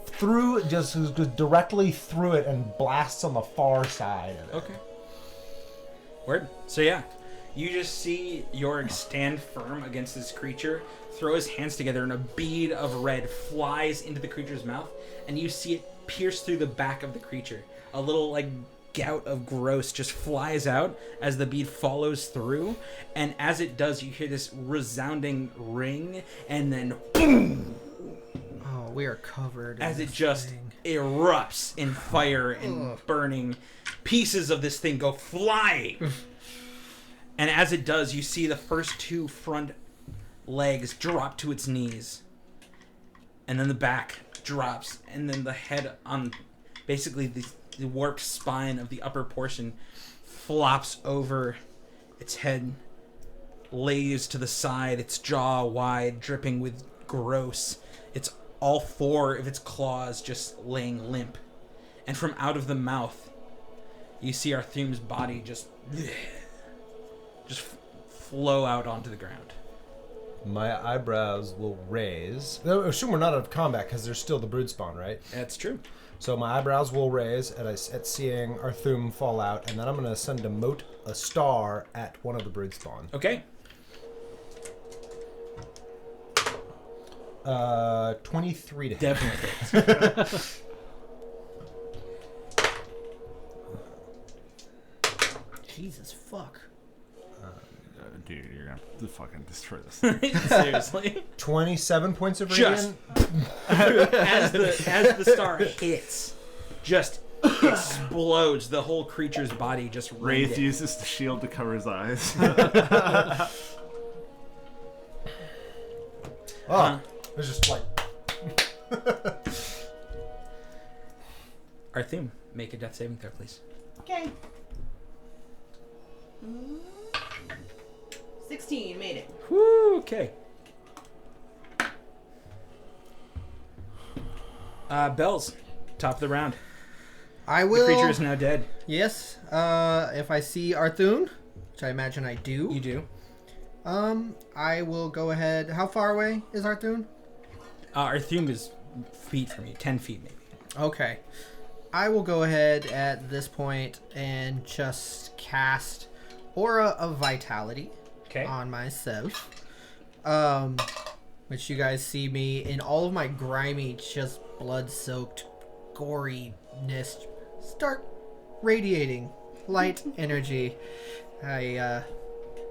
S6: Through, just directly through it, and blasts on the far side of it.
S4: Okay. Word. So yeah, you just see Jorg stand firm against this creature, throw his hands together, and a bead of red flies into the creature's mouth, and you see it pierce through the back of the creature. A little like gout of gross just flies out as the bead follows through, and as it does, you hear this resounding ring, and then boom!
S2: Oh, we are covered.
S4: As
S2: in
S4: it
S2: this
S4: just
S2: thing.
S4: erupts in fire and burning. Pieces of this thing go flying. And as it does, you see the first 2 front legs drop to its knees. And then the back drops. And then the head on basically the warped spine of the upper portion flops over its head, lays to the side, its jaw wide, dripping with gross. It's all 4 of its claws just laying limp. And from out of the mouth, you see Arthum's body just flow out onto the ground.
S6: My eyebrows will raise. No, assume we're not out of combat because there's still the brood spawn, right?
S4: That's true.
S6: So my eyebrows will raise at seeing Arthum fall out, and then I'm gonna send a star at one of the brood spawn.
S4: Okay.
S6: 23 to hit.
S4: Definitely.
S3: fucking destroy this.
S4: Seriously.
S6: 27 points of
S4: Just-
S6: radiant.
S4: as the star hits, just explodes. The whole creature's body just
S3: Wraith
S4: radiant.
S3: uses the shield to cover his eyes.
S6: Oh, it's just like.
S4: Arthum, make a death saving throw, please.
S7: Okay. 16, made it.
S4: Woo, okay. Bells, top of the round.
S2: I
S4: The
S2: will.
S4: creature is now dead.
S2: Yes. If I see Arthun, which I imagine I do.
S4: You do.
S2: I will go ahead. How far away is Arthun?
S4: Arthum is feet from you, 10 feet maybe.
S2: Okay. I will go ahead at this point and just cast Aura of Vitality
S4: Okay.
S2: on myself. Which you guys see me in all of my grimy, just blood-soaked, goriness start radiating light energy.
S3: And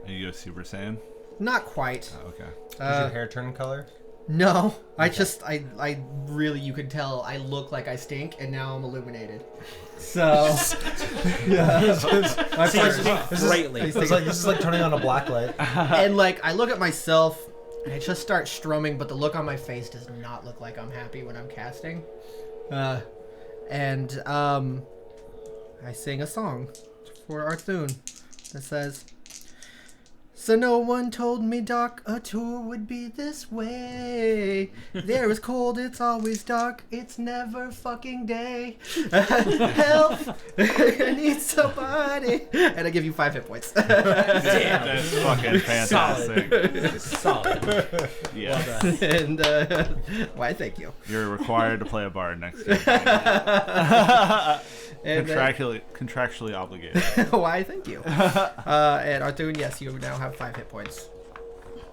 S3: you go Super Saiyan?
S2: Not quite.
S3: Oh, okay.
S6: Does your hair turn color?
S2: No, I really, you can tell I look like I stink, and now I'm illuminated. So,
S6: Yeah.
S4: Greatly.
S6: This is like turning on a black light.
S2: and like I look at myself, and I just start strumming, but the look on my face does not look like I'm happy when I'm casting. And I sing a song for Arthun that says, "So no one told me, Doc, a tour would be this way. There is cold, it's always dark, it's never fucking day. Help! I need somebody." And I give you 5 hit points.
S4: Damn.
S3: That's fucking fantastic.
S4: Solid.
S3: Yeah.
S4: Well done.
S2: And why, thank you.
S3: You're required to play a bard next campaign.
S2: And,
S3: Contractually obligated.
S2: why, thank you. And Arthur, yes, you now have 5 hit points.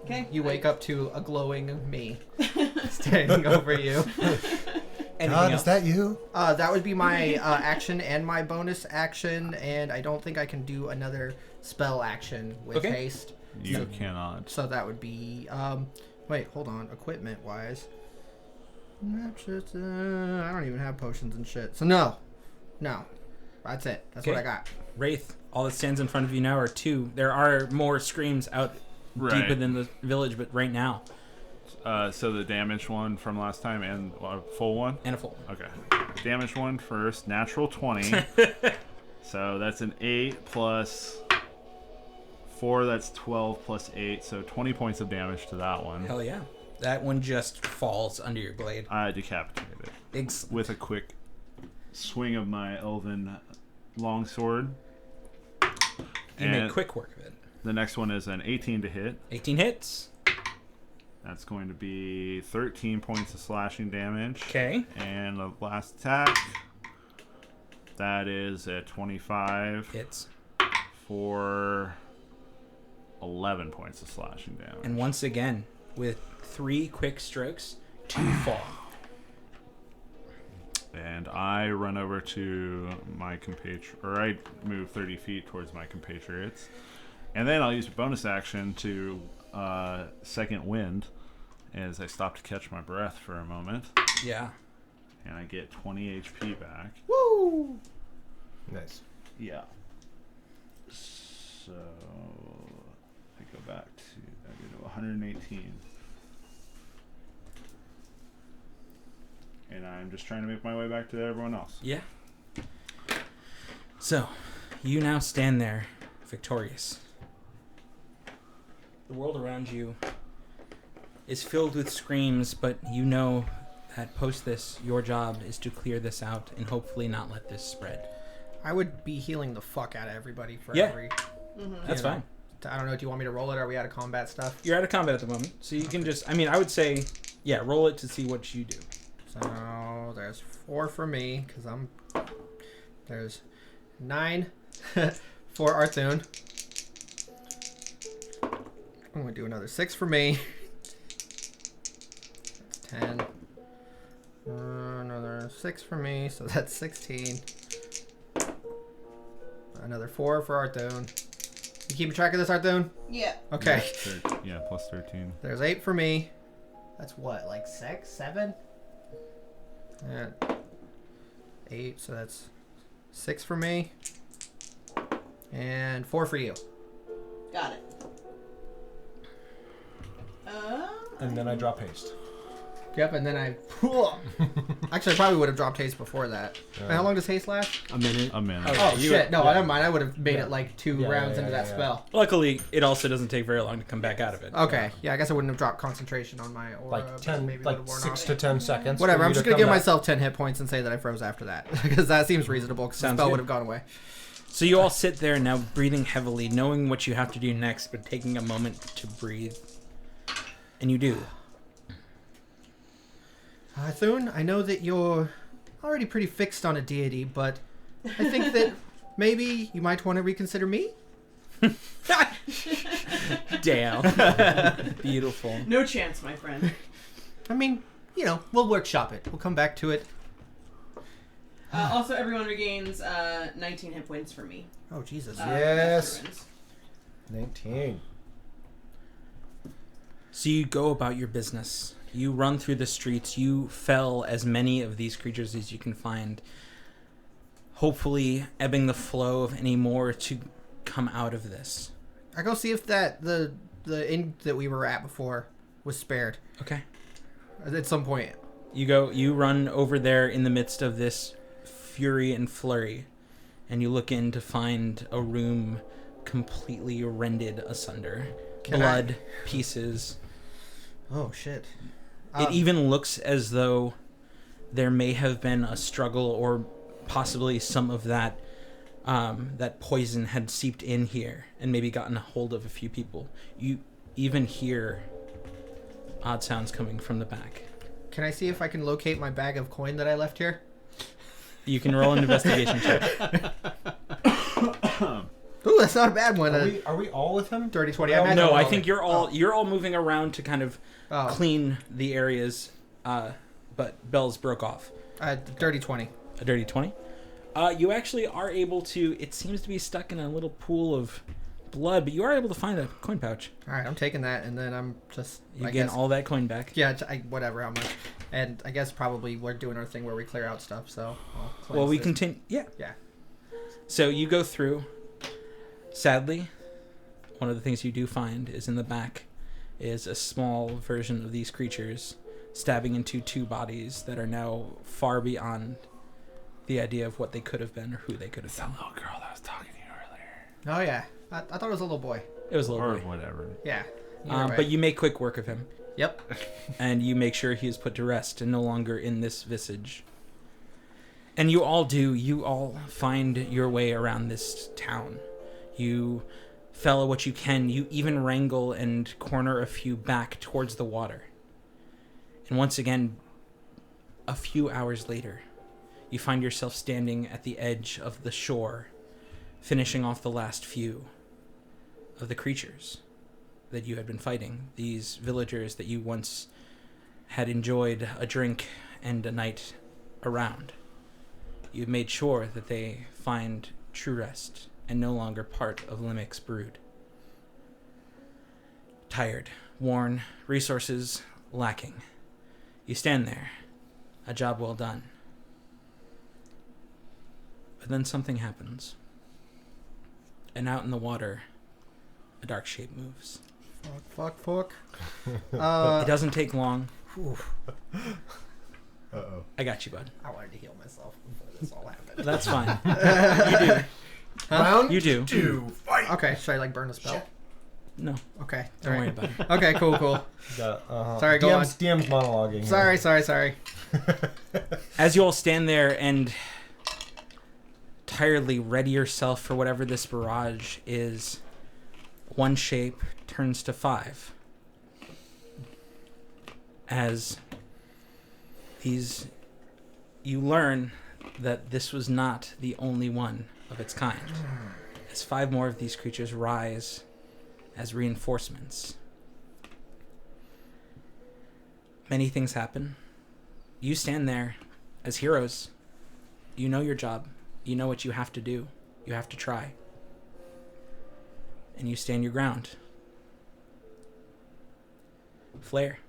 S7: Okay.
S2: You wake up to a glowing me standing over you.
S4: Anything
S6: God,
S4: else?
S6: is that you?
S2: That would be my action and my bonus action, and I don't think I can do another spell action with
S4: Okay.
S2: haste.
S3: You cannot.
S2: So that would be wait, hold on. Equipment wise, I don't even have potions and shit. So no, that's it. That's what
S4: Okay.
S2: I got.
S4: Wraith, all that stands in front of you now are 2. There are more screams out deep within the village, but right now,
S3: So the damaged one from last time and a full one?
S4: and a full.
S3: Okay. Damaged one first. Natural 20. So that's an 8 plus 4. That's 12 plus 8. So 20 points of damage to that one.
S4: Hell yeah. That one just falls under your blade.
S3: I decapitated it
S4: Excellent.
S3: with a quick swing of my elven longsword.
S4: You made quick work of it.
S3: The next one is an 18 to hit.
S4: 18 hits.
S3: That's going to be 13 points of slashing damage.
S4: Okay.
S3: And the last attack, that is a 25
S4: Hits.
S3: for 11 points of slashing damage.
S4: And once again, with 3 quick strokes, 2 fall.
S3: And I run over to my compatriot, or I move 30 feet towards my compatriots. And then I'll use a bonus action to second wind as I stop to catch my breath for a moment.
S4: Yeah.
S3: And I get 20 HP back.
S2: Woo!
S6: Nice.
S3: Yeah. So I go back to 118. And I'm just trying to make my way back to everyone else.
S4: Yeah. So, you now stand there, victorious. The world around you is filled with screams, but you know that post this, your job is to clear this out and hopefully not let this spread.
S2: I would be healing the fuck out of everybody for
S4: Yeah.
S2: every.
S4: That's
S2: you know.
S4: fine.
S2: I don't know. Do you want me to roll it? Or are we out of combat stuff?
S4: You're out of combat at the moment, so you can just, I would say, yeah, roll it to see what you do.
S2: So there's 4 for me because there's 9 for Arthun. I'm gonna do another 6 for me. That's 10. Another 6 for me, so that's 16. Another 4 for Arthun. You keeping track of this, Arthune?
S7: Yeah.
S2: Okay.
S3: Yeah, plus 13.
S2: There's 8 for me. That's what, like 6, 7? 8, so that's 6 for me. And 4 for you.
S7: Got it.
S6: And then I drop haste.
S2: Yep, and then I... Actually, I probably would have dropped haste before that. And how long does haste last?
S5: A minute.
S3: A minute.
S2: Oh, shit. No,
S6: yeah.
S2: never mind. I would have made
S6: Yeah.
S2: it like 2
S6: Yeah,
S2: rounds
S6: yeah,
S2: into that
S6: yeah.
S2: spell.
S4: Luckily, it also doesn't take very long to come back out of it.
S2: Okay. Yeah, I guess I wouldn't have dropped concentration on my aura.
S6: Like
S2: but
S6: 10,
S2: maybe
S6: like
S2: would've worn
S6: 6
S2: off.
S6: to 10 seconds.
S2: Whatever,
S6: for
S2: I'm
S6: you
S2: just
S6: to
S2: going to give
S6: come back.
S2: myself 10 hit points and say that I froze after that. Because that seems reasonable, because the
S4: Sounds
S2: spell
S4: good.
S2: would have gone away.
S4: So you all sit there now, breathing heavily, knowing what you have to do next, but taking a moment to breathe. And you do.
S2: Thune, I know that you're already pretty fixed on a deity, but I think that maybe you might want to reconsider me?
S4: Damn. Beautiful.
S7: No chance, my friend.
S2: I mean, you know, we'll workshop it. We'll come back to it.
S7: Also, everyone regains 19 hit points for me.
S2: Oh, Jesus.
S6: Yes.
S7: veterans.
S6: 19.
S4: So you go about your business. You run through the streets. You fell as many of these creatures as you can find. Hopefully ebbing the flow of any more to come out of this.
S2: I go see if the inn that we were at before was spared
S4: Okay.
S2: at some point.
S4: You run over there in the midst of this fury and flurry, and you look in to find a room completely rended asunder.
S2: Can
S4: Blood, pieces.
S2: Oh, shit.
S4: It even looks as though there may have been a struggle, or possibly some of that that poison had seeped in here and maybe gotten a hold of a few people. You even hear odd sounds coming from the back.
S2: Can I see if I can locate my bag of coin that I left here?
S4: You can roll an investigation check.
S2: Ooh, that's not a bad one.
S6: Are we all with him?
S2: Dirty 20.
S6: Are we all-
S2: imagine
S4: No,
S2: we're
S4: I
S2: all
S4: think
S2: there.
S4: you're all moving around to kind of
S2: Oh,
S4: clean the areas, but Bell's broke off.
S2: dirty 20.
S4: A dirty 20. You actually are able to. It seems to be stuck in a little pool of blood, but you are able to find a coin pouch.
S2: All right, I'm taking that, and then I'm just.
S4: You
S2: I
S4: get
S2: guess,
S4: all that coin back.
S2: Yeah, whatever, how much. And I guess probably we're doing our thing where we clear out stuff, so.
S4: Well, we
S2: cleanse
S4: continue. Yeah.
S2: Yeah.
S4: So you go through. Sadly, one of the things you do find is in the back is a small version of these creatures stabbing into 2 bodies that are now far beyond the idea of what they could have been or who they could have been.
S3: Little girl that was talking to you earlier.
S2: this. Oh, yeah. I thought it was a little boy.
S4: It was a little
S3: Or
S4: boy.
S3: whatever.
S2: Yeah. Either way.
S4: But you make quick work of him,
S2: Yep.
S4: and you make sure he is put to rest and no longer in this visage. And you all do. You all find your way around this town. You fellow what you can. You even wrangle and corner a few back towards the water. And once again, a few hours later, you find yourself standing at the edge of the shore, finishing off the last few of the creatures that you had been fighting. These villagers that you once had enjoyed a drink and a night around. You've made sure that they find true rest and no longer part of Limic's brood. Tired, worn, resources lacking. You stand there, a job well done. But then something happens. And out in the water, a dark shape moves.
S2: Fuck.
S4: It doesn't take long.
S6: Uh-oh.
S4: I got you, bud.
S2: I wanted to heal myself before this all happened.
S4: That's fine. You do.
S6: Round
S4: You do.
S6: 2. Fight.
S2: Okay, should I like burn a spell?
S4: No,
S2: Okay.
S4: don't worry
S2: alright.
S4: about it.
S2: Okay, cool. Sorry, go
S6: DM's monologuing.
S2: Sorry.
S4: As you all stand there and tiredly ready yourself for whatever this barrage is, one shape turns to 5. As you learn that this was not the only one of its kind. As 5 more of these creatures rise as reinforcements. Many things happen. You stand there as heroes. You know your job. You know what you have to do. You have to try. and you stand your ground. Flare,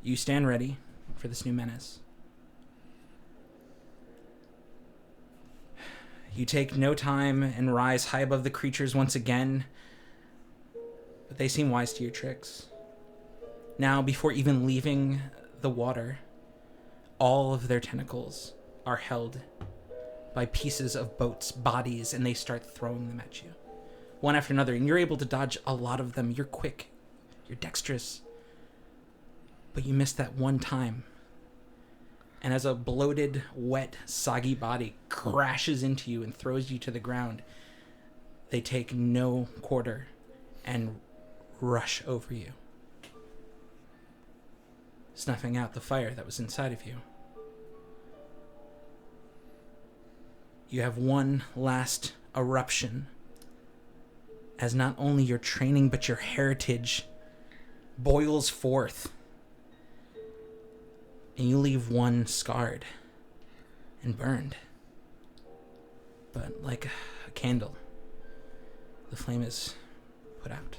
S4: you stand ready for this new menace. You take no time and rise high above the creatures once again, but they seem wise to your tricks. Now, before even leaving the water, all of their tentacles are held by pieces of boats' bodies, and they start throwing them at you, one after another, and you're able to dodge a lot of them. You're quick, you're dexterous, but you miss that one time. And as a bloated, wet, soggy body crashes into you and throws you to the ground, they take no quarter and rush over you, snuffing out the fire that was inside of you. You have one last eruption, as not only your training but your heritage boils forth, and you leave one scarred and burned. But like a candle, the flame is put out.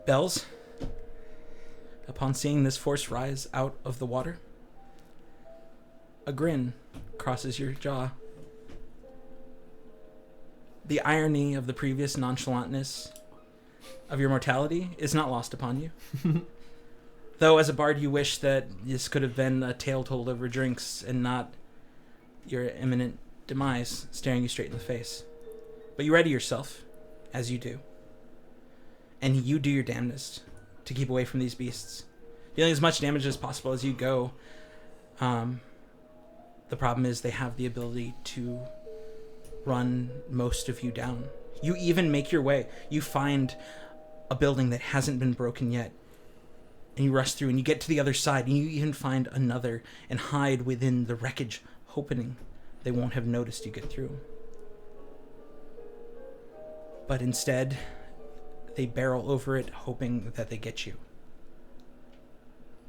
S4: Bells, upon seeing this force rise out of the water, a grin crosses your jaw. The irony of the previous nonchalantness of your mortality is not lost upon you. Though as a bard you wish that this could have been a tale told over drinks and not your imminent demise staring you straight in the face. But you ready yourself, as you do. And you do your damnedest to keep away from these beasts, dealing as much damage as possible as you go. The problem is they have the ability to run most of you down. You even make your way. You find a building that hasn't been broken yet, and you rush through, and you get to the other side, and you even find another and hide within the wreckage, hoping they won't have noticed you get through. But instead, they barrel over it, hoping that they get you.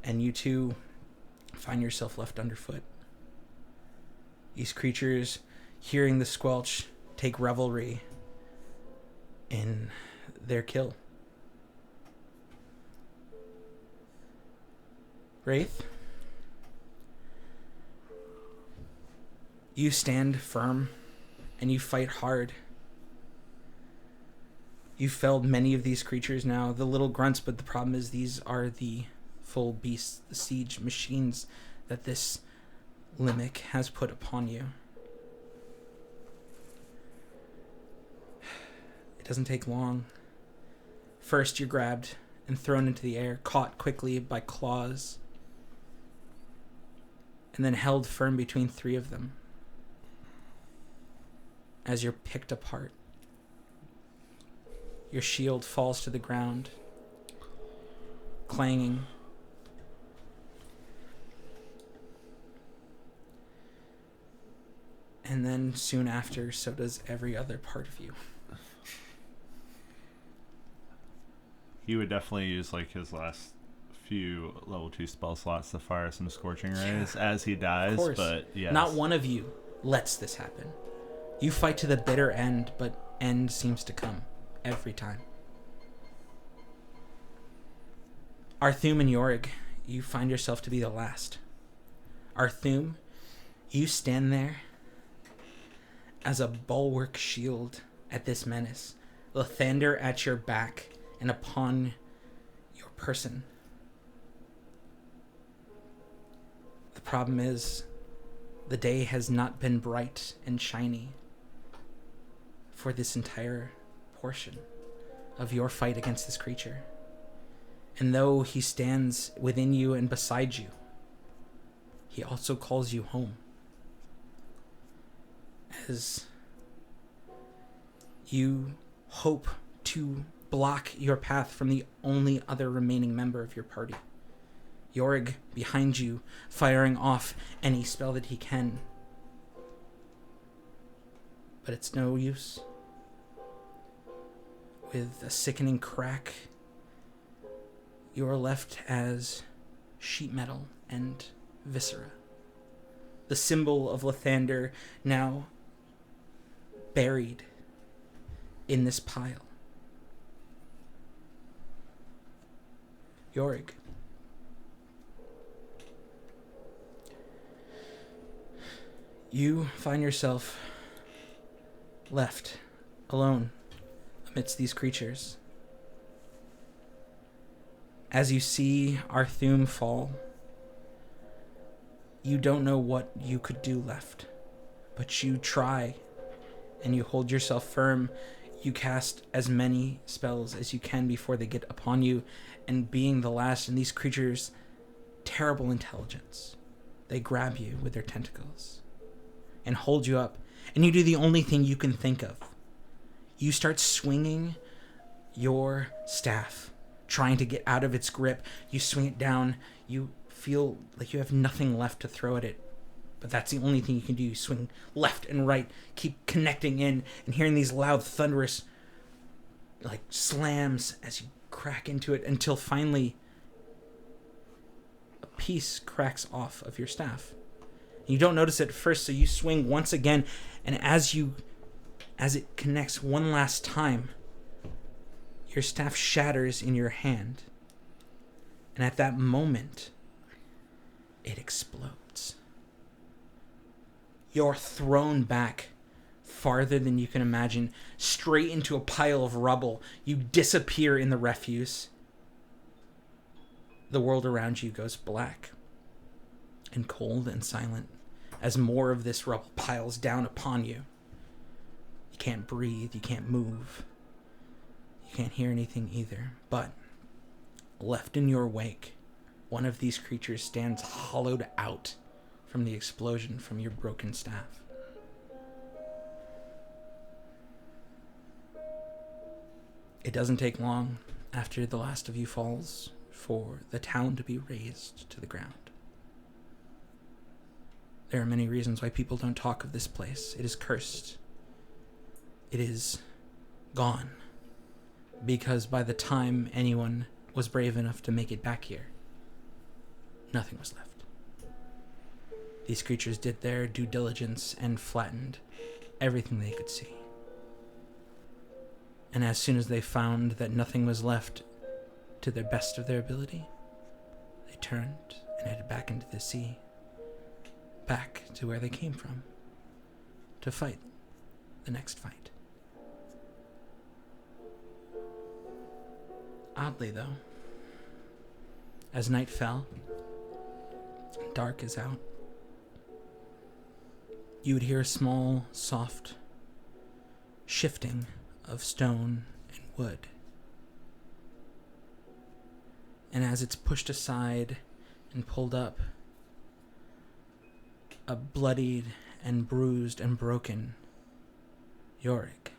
S4: And you too find yourself left underfoot. These creatures, hearing the squelch, take revelry in their kill. Wraith, you stand firm and you fight hard. You've felled many of these creatures now, the little grunts, but the problem is these are the full beasts, the siege machines that this Limmick has put upon you. It doesn't take long. First, you're grabbed and thrown into the air, caught quickly by claws, and then held firm between three of them as you're picked apart. Your shield falls to the ground, clanging. And then soon after, so does every other part of you.
S3: He would definitely use like his last few level 2 spell slots to fire some scorching rays as he dies.
S4: Of course.
S3: But yes.
S4: Not one of you lets this happen. You fight to the bitter end, but end seems to come every time. Arthum and Yorig, you find yourself to be the last. Arthum, you stand there as a bulwark shield at this menace, Lathander at your back and upon your person. The problem is, the day has not been bright and shiny for this entire portion of your fight against this creature. And though he stands within you and beside you, he also calls you home. As you hope to block your path from the only other remaining member of your party. Yorig behind you, firing off any spell that he can. But it's no use. With a sickening crack, you are left as sheet metal and viscera. The symbol of Lathander now buried in this pile. Yorick. You find yourself left alone amidst these creatures. As you see Arthum fall, you don't know what you could do left, but you try and you hold yourself firm. You cast as many spells as you can before they get upon you, and being the last in these creatures' terrible intelligence, they grab you with their tentacles and hold you up, and you do the only thing you can think of. You start swinging your staff, trying to get out of its grip. You swing it down. You feel like you have nothing left to throw at it, but that's the only thing you can do. You swing left and right, keep connecting in, and hearing these loud, thunderous, like, slams as you crack into it, until finally a piece cracks off of your staff. You don't notice it at first, so you swing once again, and as it connects one last time, your staff shatters in your hand. And at that moment, it explodes. You're thrown back farther than you can imagine, straight into a pile of rubble. You disappear in the refuse. The world around you goes black and cold and silent as more of this rubble piles down upon you. You can't breathe, you can't move. You can't hear anything either, but left in your wake, one of these creatures stands hollowed out from the explosion from your broken staff. It doesn't take long after the last of you falls for the town to be razed to the ground. There are many reasons why people don't talk of this place. It is cursed. It is gone. Because by the time anyone was brave enough to make it back here, nothing was left. These creatures did their due diligence and flattened everything they could see. And as soon as they found that nothing was left to the best of their ability, they turned and headed back into the sea, back to where they came from, to fight the next fight. Oddly, though, as night fell, and dark is out, you would hear a small, soft shifting of stone and wood. And as it's pushed aside and pulled up, a bloodied and bruised and broken Yorick,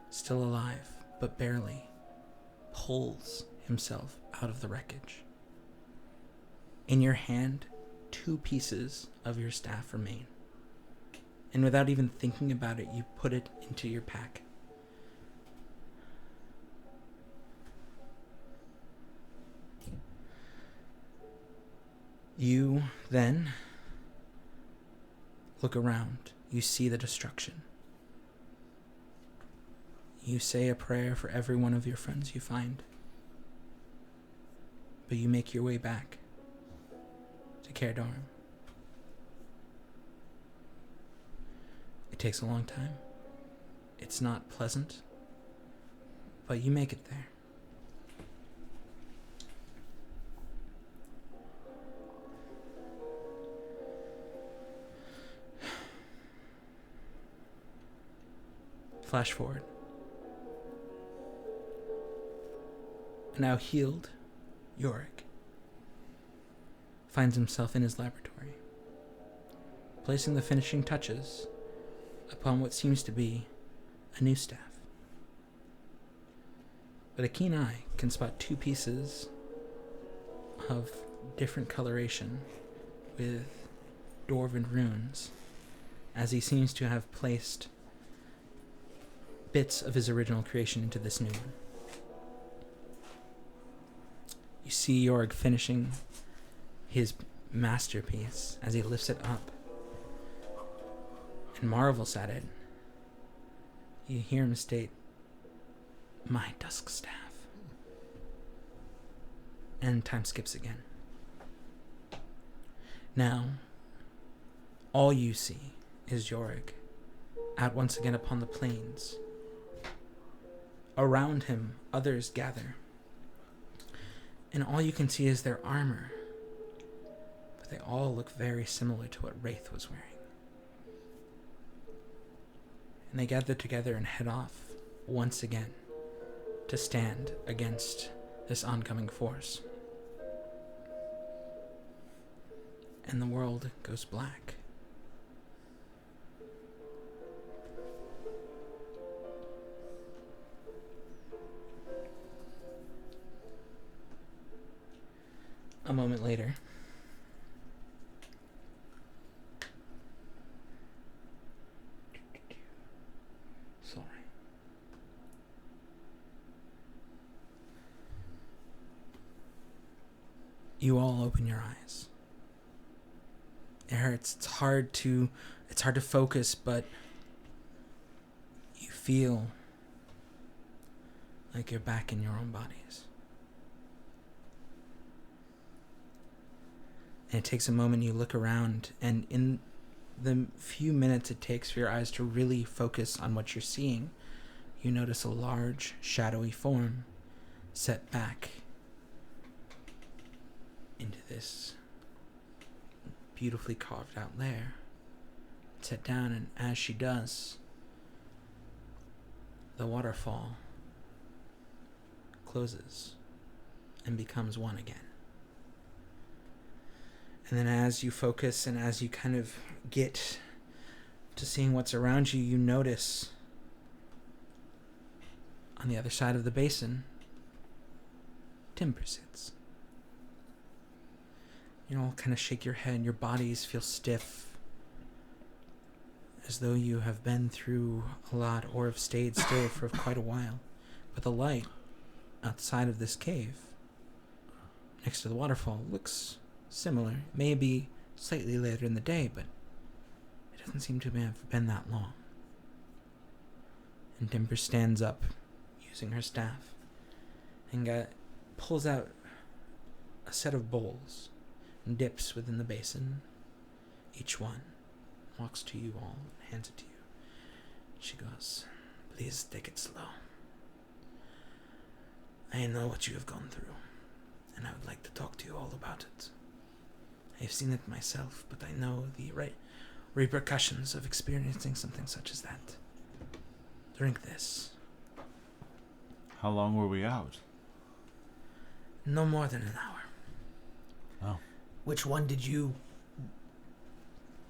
S4: still alive, but barely, pulls himself out of the wreckage. In your hand, 2 pieces of your staff remain. And without even thinking about it, you put it into your pack. You then look around. You see the destruction. You say a prayer for every one of your friends you find. But you make your way back to Cairdorum. It takes a long time. It's not pleasant, but you make it there. Flash forward. A now healed Yorick finds himself in his laboratory, placing the finishing touches upon what seems to be a new staff. But a keen eye can spot 2 pieces of different coloration with dwarven runes, as he seems to have placed bits of his original creation into this new one. You see Jorg finishing his masterpiece as he lifts it up and marvels at it You hear him state, "My dusk staff." And time skips again. Now, all you see is Yorick, out once again upon the plains. Around him, others gather. And all you can see is their armor. But they all look very similar to what Wraith was wearing. And they gather together and head off once again to stand against this oncoming force. And the world goes black. A moment later, sorry. You all open your eyes. It hurts. It's hard to focus, but you feel like you're back in your own bodies. And it takes a moment, you look around, and in the few minutes it takes for your eyes to really focus on what you're seeing, you notice a large, shadowy form set back into this beautifully carved out lair. Set down, and as she does, the waterfall closes and becomes one again. And then as you focus and as you kind of get to seeing what's around you, you notice on the other side of the basin, Timber sits. You all kind of shake your head, your bodies feel stiff, as though you have been through a lot or have stayed still for quite a while. But the light outside of this cave, next to the waterfall, looks similar. Maybe slightly later in the day, but it doesn't seem to have been that long. And Timber stands up, using her staff, and pulls out a set of bowls and dips within the basin. Each one walks to you all and hands it to you. She goes, "Please take it slow. I know what you have gone through, and I would like to talk to you all about it. I have seen it myself, but I know the repercussions of experiencing something such as that. Drink this."
S3: How long were we out?
S1: No more than an hour.
S3: Oh.
S8: Which one did you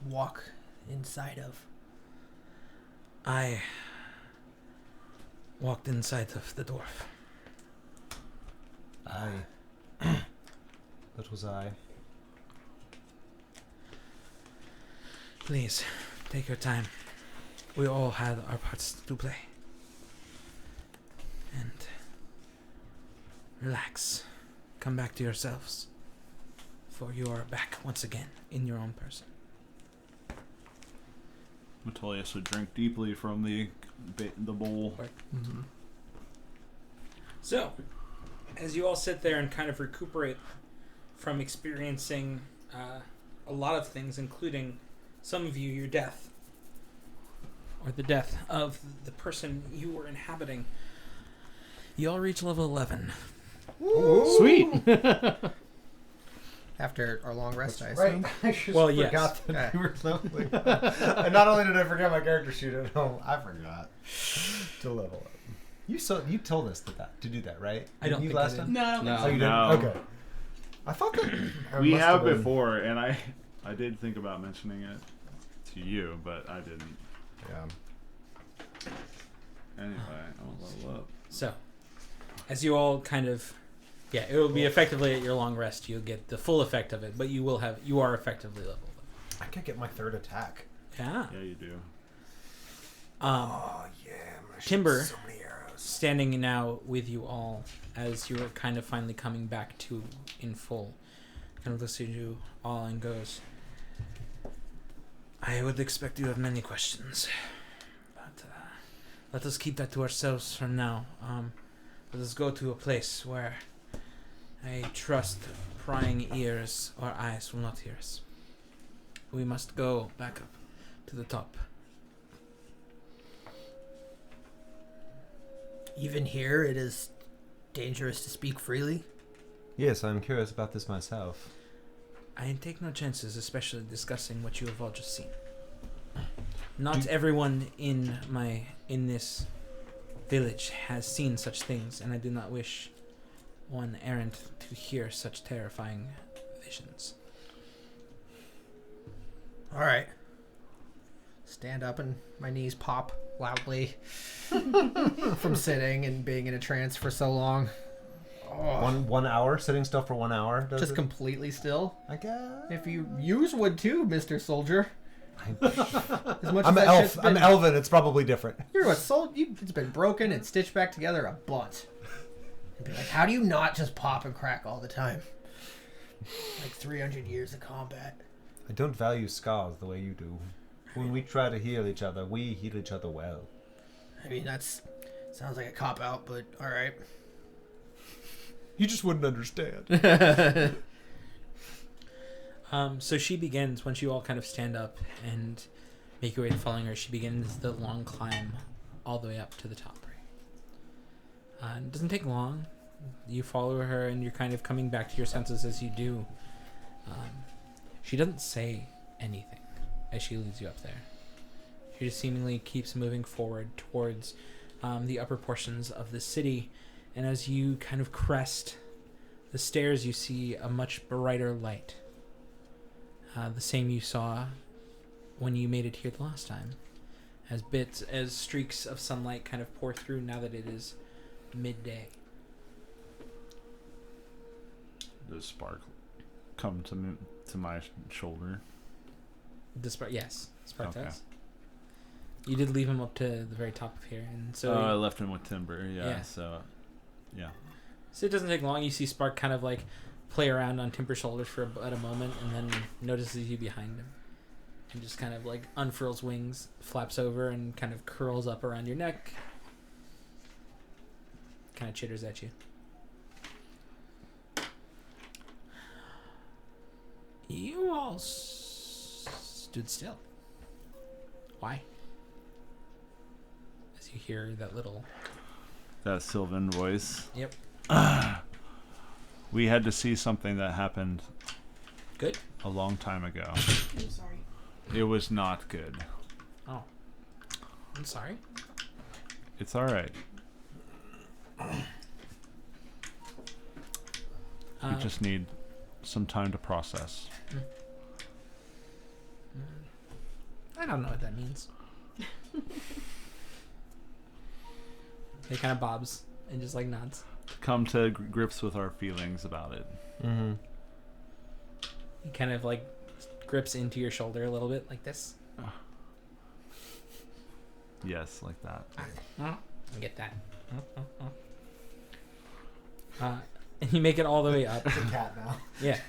S8: walk inside of?
S1: I walked inside of the dwarf.
S6: That was I.
S1: Please, take your time. We all had our parts to play. And relax. Come back to yourselves. For you are back once again in your own person.
S3: Metolius would drink deeply from the bowl.
S6: Mm-hmm.
S4: So, as you all sit there and kind of recuperate from experiencing a lot of things, including some of you, your death, or the death of the person you were inhabiting, you all reach level 11.
S6: Ooh.
S5: Sweet.
S2: After our long rest, I
S6: Right.
S2: assume.
S6: I just
S4: Well, yes.
S6: forgot that
S2: Okay.
S6: we were leveling. And not only did I forget my character sheet at home, I forgot to level up. You told us to do that, right?
S4: I don't
S6: you
S4: think I
S6: last
S4: did.
S6: time?
S7: No, I don't think
S5: No.
S6: Oh,
S7: so.
S6: you didn't?
S3: No.
S6: Okay. I thought that
S3: We
S6: must
S3: have
S6: been-
S3: before, and I did think about mentioning it to you, but I didn't.
S6: Yeah.
S3: Anyway, I'll level up.
S4: So, as you all kind of, it will be effectively at your long rest. You'll get the full effect of it, but you are effectively leveled up.
S6: I could get my third attack.
S4: Yeah.
S3: Yeah, you do.
S6: Oh, yeah. I'm gonna shoot
S4: Timber.
S6: so many arrows.
S4: Standing now with you all, as you are kind of finally coming back to in full, kind of looks at you all and goes,
S1: I would expect you have many questions. But let us keep that to ourselves for now. Let us go to a place where I trust prying ears or eyes will not hear us. We must go back up to the top.
S8: Even here, it is dangerous to speak freely.
S6: Yes, I'm curious about this myself.
S1: I take no chances, especially discussing what you have all just seen. Not everyone in this village has seen such things, and I do not wish one errant to hear such terrifying visions.
S8: All right. Stand up and my knees pop loudly from sitting and being in a trance for so long. Oh.
S6: 1 hour? Sitting still for 1 hour? Does
S8: Just
S6: it?
S8: completely still.
S6: I guess.
S8: If you would too, Mr. Soldier. As much
S6: I'm
S8: as
S6: an
S8: that
S6: elf.
S8: shit's
S6: I'm
S8: been-
S6: elven. It's probably different.
S8: You're a soul. It's been broken and stitched back together a bunch. And be like, how do you not just pop and crack all the time? Like 300 years of combat.
S6: I don't value scars the way you do. When we try to heal each other, we heal each other well.
S8: I mean, that's sounds like a cop out, but all right.
S6: You just wouldn't understand.
S4: So she begins, once you all kind of stand up and make your way to following her, she begins the long climb all the way up to the top. It doesn't take long. You follow her and you're kind of coming back to your senses as you do. She doesn't say anything as she leads you up there. She just seemingly keeps moving forward towards the upper portions of the city, and as you kind of crest the stairs, you see a much brighter light. The same you saw when you made it here the last time. As streaks of sunlight kind of pour through now that it is midday.
S3: Does Spark come to my shoulder?
S4: Yes, Spark
S3: Okay.
S4: does. You did leave him up to the very top of here, and so
S3: I left him with Timber.
S4: Yeah.
S3: So
S4: it doesn't take long. You see Spark kind of like play around on Timber's shoulders for about a moment, and then notices you behind him, and just kind of like unfurls wings, flaps over, and kind of curls up around your neck. Kind of chitters at you. You all stood still. Why? As you hear that little...
S3: that Sylvan voice.
S4: Yep.
S3: We had to see something that happened
S4: Good.
S3: a long time ago.
S7: I'm sorry.
S3: It was not good.
S4: Oh. I'm sorry.
S3: It's all right. We just need some time to process.
S4: I don't know what that means. He kind of bobs and just like nods.
S3: Come to grips with our feelings about it.
S6: Mm-hmm.
S4: He kind of like grips into your shoulder a little bit like this.
S3: Yes, like that.
S4: I get that. And you make it all the way up.
S6: It's a cat now.
S4: Yeah.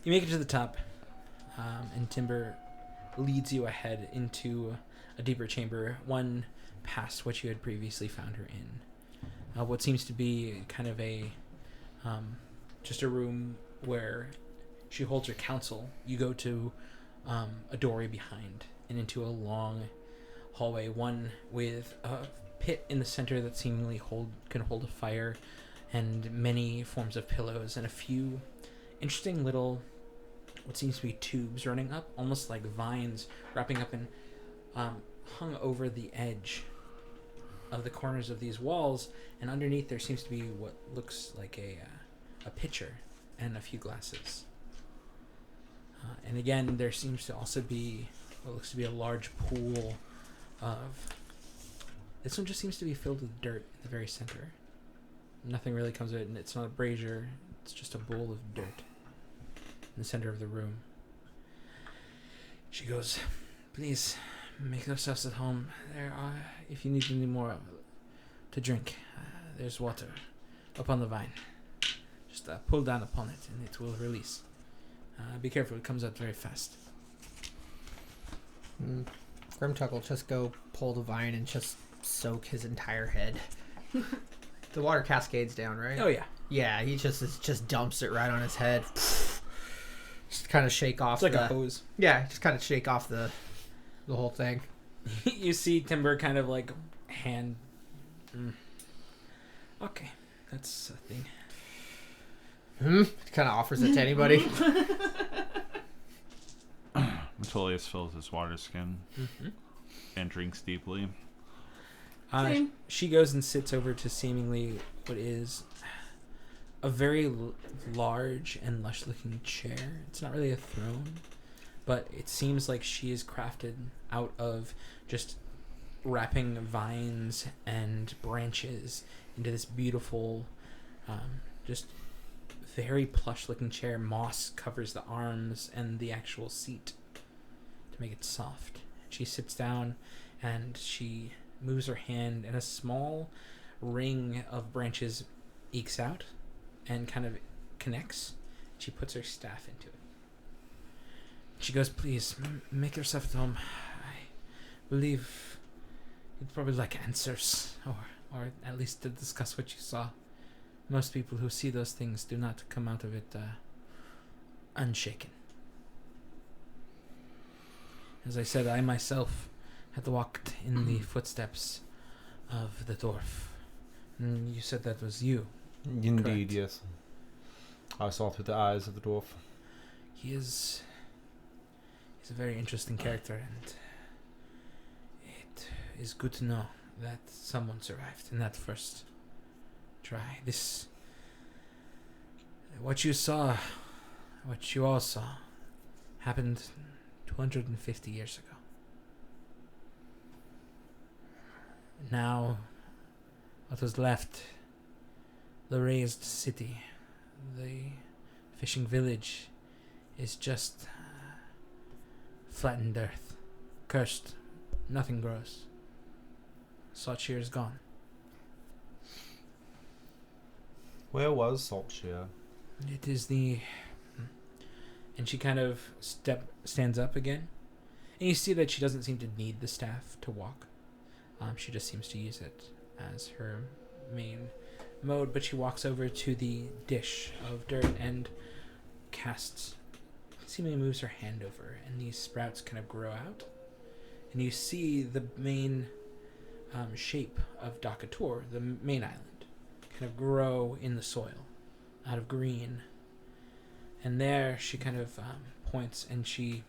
S4: You make it to the top, and Timber leads you ahead into a deeper chamber, one past what you had previously found her in. What seems to be kind of just a room where she holds her counsel. You go to a doorway behind and into a long hallway, one with a pit in the center that seemingly can hold a fire, and many forms of pillows and a few interesting little what seems to be tubes running up, almost like vines wrapping up and hung over the edge of the corners of these walls, and underneath there seems to be what looks like a pitcher and a few glasses. And again, there seems to also be what looks to be a large pool of... This one just seems to be filled with dirt in the very center. Nothing really comes of it, and it's not a brazier, it's just a bowl of dirt in the center of the room. She goes, "Please, make yourselves at home. There are, if you need any more to drink, there's water upon the vine. Just pull down upon it, and it will release. Be careful, it comes out very fast."
S8: Grimtuck will just go pull the vine and just soak his entire head. The water cascades down, right?
S4: Oh yeah.
S8: Yeah, he just dumps it right on his head. Just kind of shake off.
S4: It's like a hose.
S8: Yeah, just kind of shake off the whole thing.
S4: You see Timber kind of like hand. Okay, that's a thing.
S8: Kind of offers it to anybody.
S3: Metolius fills his water skin and drinks deeply.
S7: Same.
S4: She goes and sits over to seemingly what is a very large and lush-looking chair. It's not really a throne, but it seems like she is crafted out of just wrapping vines and branches into this beautiful, just very plush-looking chair. Moss covers the arms and the actual seat to make it soft. She sits down and she moves her hand, and a small ring of branches ekes out and kind of connects. She puts her staff into it. She goes, please, make yourself at home. I believe you'd probably like answers, or at least to discuss what you saw. Most people who see those things do not come out of it unshaken. As I said, I myself had walked in the footsteps of the dwarf. And you said that was you.
S6: Indeed,
S4: Correct.
S6: yes. I saw through the eyes of the dwarf.
S4: He's a very interesting character, and it is good to know that someone survived in that first try. What you all saw, happened 250 years ago. Now, what was left, the raised city, the fishing village, is just flattened earth, cursed. Nothing grows. Saltsheer is gone.
S6: Where was Saltsheer?
S4: It is and she kind of stands up again, and you see that she doesn't seem to need the staff to walk. She just seems to use it as her main mode, but she walks over to the dish of dirt and seemingly moves her hand over, and these sprouts kind of grow out, and you see the main shape of Dakator, the main island, kind of grow in the soil out of green. And there she kind of points, and she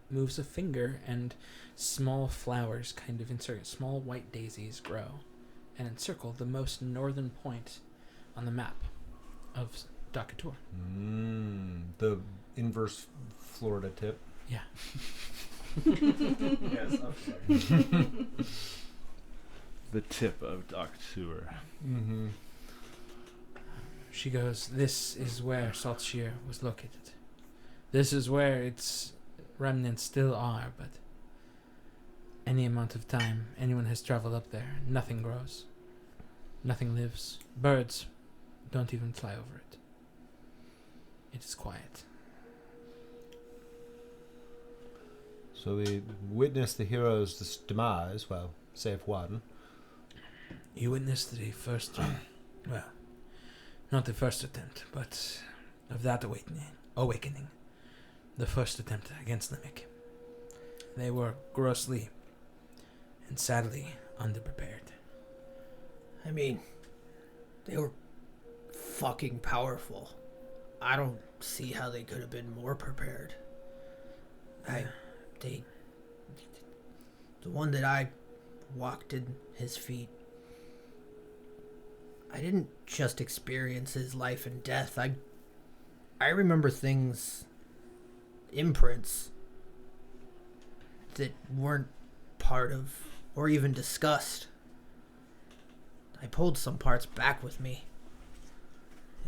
S4: moves a finger, and small flowers kind of small white daisies grow and encircle the most northern point on the map of Dakator.
S6: The inverse Florida tip.
S4: Yeah.
S3: Yes, up there. The tip of Dakator.
S6: Mm-hmm.
S4: She goes, this is where Saltsheer was located. This is where its remnants still are, but any amount of time anyone has traveled up there, nothing grows. Nothing lives. Birds don't even fly over it. It is quiet.
S6: So we witnessed the hero's demise, well, save one.
S4: You witnessed the first, well, not the first attempt, but of that awakening. The first attempt against Limerick. They were grossly and sadly underprepared.
S8: I mean, they were fucking powerful. I don't see how they could have been more prepared. The one that I walked in his feet, I didn't just experience his life and death. I remember things, imprints, that weren't part of or even discussed. I pulled some parts back with me.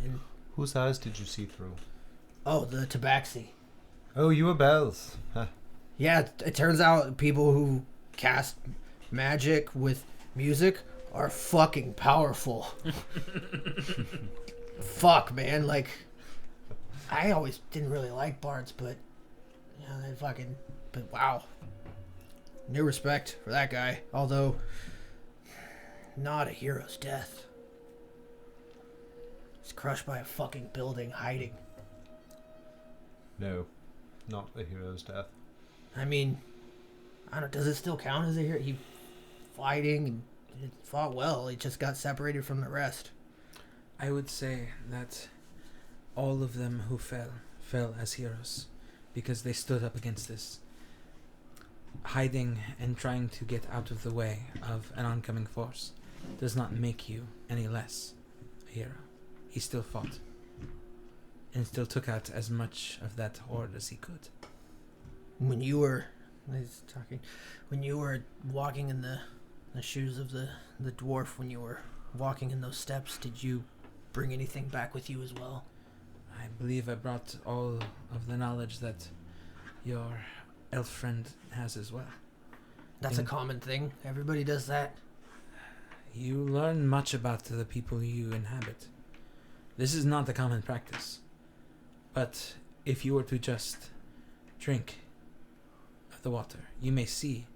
S8: And
S6: Whose eyes did you see through?
S8: oh, the tabaxi.
S6: Oh, you were Bells. Huh.
S8: Yeah, it turns out people who cast magic with music are fucking powerful. Fuck, man. Like, I always didn't really like bards, but Yeah, they fucking. But wow. New respect for that guy. Although, not a hero's death. He's crushed by a fucking building hiding.
S6: No, not a hero's death.
S8: I mean, I don't. Does it still count as a hero? He fighting and he fought well. He just got separated from the rest.
S1: I would say that all of them who fell as heroes because they stood up against this. Hiding and trying to get out of the way of an oncoming force does not make you any less a hero. He still fought and still took out as much of that horde as he could.
S8: When you were, he's talking. When you were walking in the shoes of the dwarf, when you were walking in those steps, did you bring anything back with you as well?
S1: I believe I brought all of the knowledge that your elf friend has as well.
S8: That's a common thing. Everybody does that.
S1: You learn much about the people you inhabit. This is not a common practice. But if you were to just drink of the water, you may see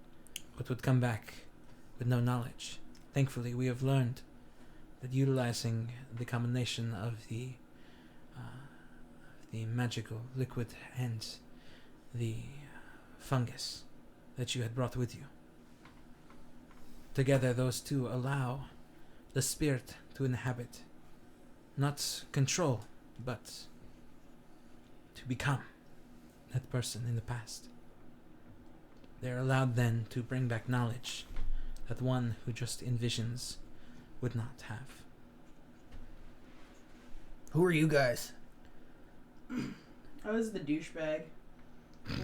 S1: what would come back with no knowledge. Thankfully, we have learned that utilizing the combination of the magical liquid and the fungus that you had brought with you. Together, those two allow the spirit to inhabit, not control, but to become that person in the past. They are allowed then to bring back knowledge that one who just envisions would not have.
S8: Who are you guys?
S7: I was the douchebag.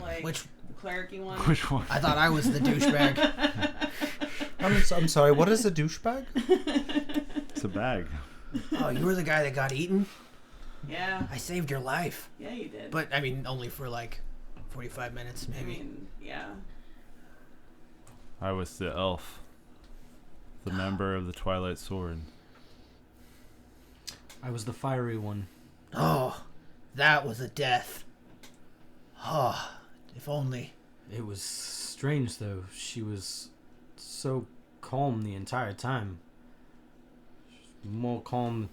S7: Like,
S8: Which
S7: the cleric-y one.
S3: Which one?
S8: I thought I was the douchebag.
S6: I'm sorry, what is a douchebag?
S3: It's a bag.
S8: Oh, you were the guy that got eaten?
S7: Yeah.
S8: I saved your life.
S7: Yeah, you did.
S8: But, I mean, only for like 45 minutes,
S7: I
S8: maybe.
S7: mean, yeah.
S3: I was the elf, the member of the Twilight Sword.
S5: I was the fiery one.
S8: Oh, that was a death. Oh, if only.
S5: It was strange, though. She was so calm the entire time. More calm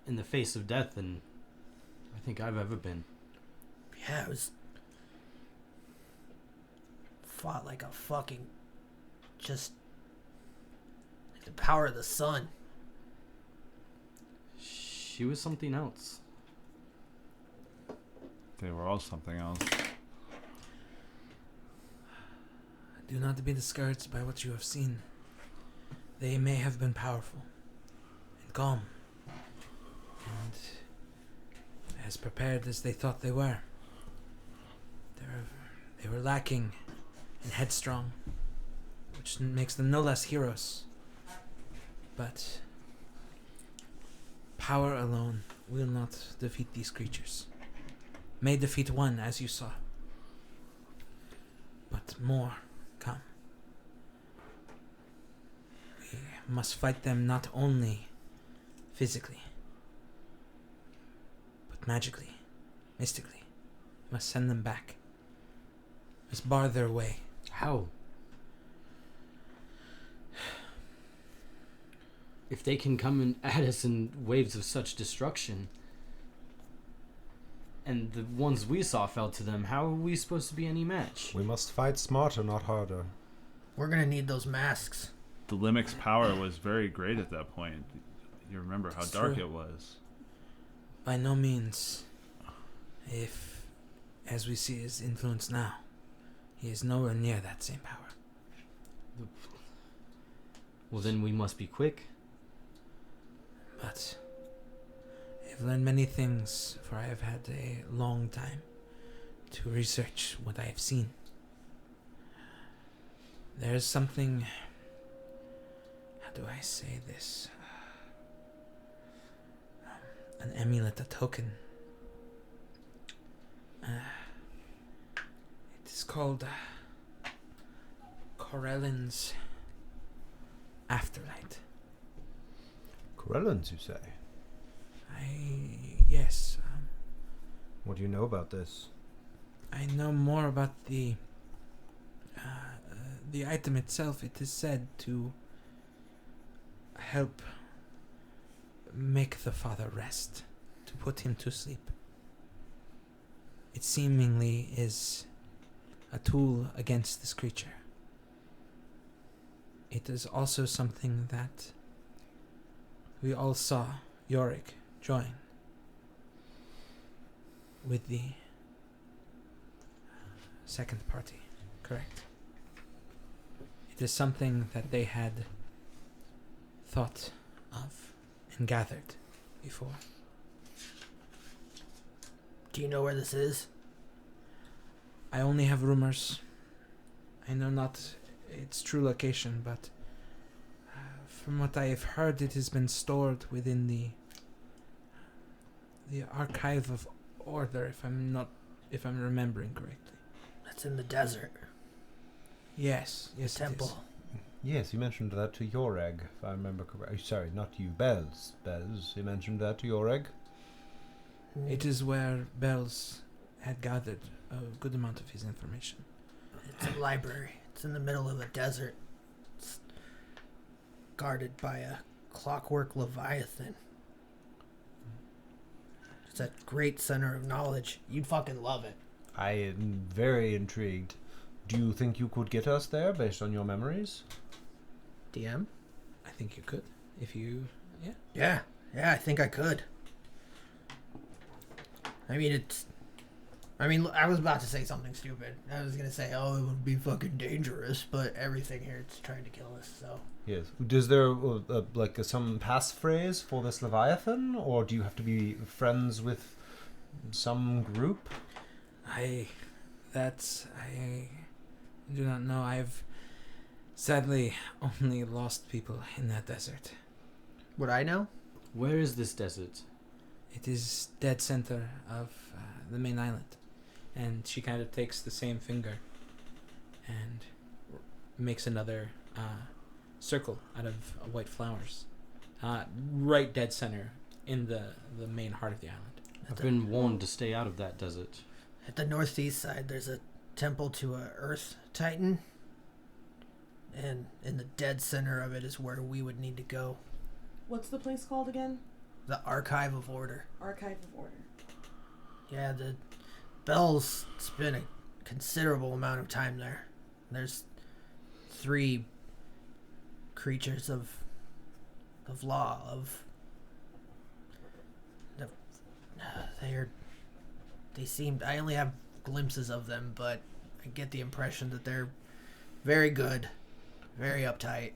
S5: in the face of death than I think I've ever been.
S8: Yeah, it was. Fought like a fucking. Just. Like the power of the sun.
S5: She was something else.
S3: They were all something else.
S1: Do not be discouraged by what you have seen. They may have been powerful and calm and as prepared as they thought they were. They were lacking and headstrong, which makes them no less heroes. But power alone will not defeat these creatures. May defeat one, as you saw, but more come. We must fight them not only physically, but magically, mystically. We must send them back. We must bar their way.
S5: How? If they can come in at us in waves of such destruction, and the ones we saw fell to them, how are we supposed to be any match?
S6: We must fight smarter, not harder.
S8: We're gonna need those masks.
S3: The Limic's power was very great at that point. You remember how
S1: It's
S3: dark
S1: true.
S3: it was.
S1: By no means, if, as we see his influence now, he is nowhere near that same power.
S5: Well, then we must be quick.
S1: But I've learned many things, for I have had a long time to research what I have seen. There is something, how do I say this? An amulet, a token. It is called Corellin's Afterlight.
S6: Corellans, you say?
S1: Yes.
S6: What do you know about this?
S1: I know more about the item itself. It is said to help make the father rest, to put him to sleep. It seemingly is a tool against this creature. It is also something that we all saw Yorick join with the second party, correct? It is something that they had thought of and gathered before.
S8: Do you know where this is?
S1: I only have rumors. I know not its true location, but from what I have heard, it has been stored within the archive of order, if I'm remembering correctly.
S8: That's in the desert.
S1: Yes,
S8: The temple.
S6: Yes, you mentioned that to Yoreg, if I remember correctly. Sorry, not you, Bells. Bells, you mentioned that to Yoreg.
S1: It is where Bells had gathered a good amount of his information.
S8: It's a library. It's in the middle of a desert. It's guarded by a clockwork leviathan. It's a great center of knowledge. You'd fucking love it.
S6: I am very intrigued. Do you think you could get us there based on your memories?
S8: DM?
S1: I think you could, if you, yeah.
S8: Yeah, I think I could. I mean, I was about to say something stupid. I was gonna say, oh, it would be fucking dangerous, but everything here is trying to kill us, so.
S6: Yes. Is there some passphrase for this Leviathan, or do you have to be friends with some group?
S1: I do not know. I've sadly only lost people in that desert.
S8: Would I know?
S5: Where is this desert?
S1: It is dead center of the main island. And she kind of takes the same finger and makes another circle out of white flowers. Right dead center in the main heart of the island.
S5: I've been warned to stay out of that desert.
S8: At the northeast side, there's a temple to a Earth Titan. And in the dead center of it is where we would need to go.
S7: What's the place called again?
S8: The Archive of Order.
S7: Archive of Order.
S8: Yeah, the Bells spent a considerable amount of time there. There's 3 creatures of law, they seemed, I only have glimpses of them, but I get the impression that they're very good, very uptight,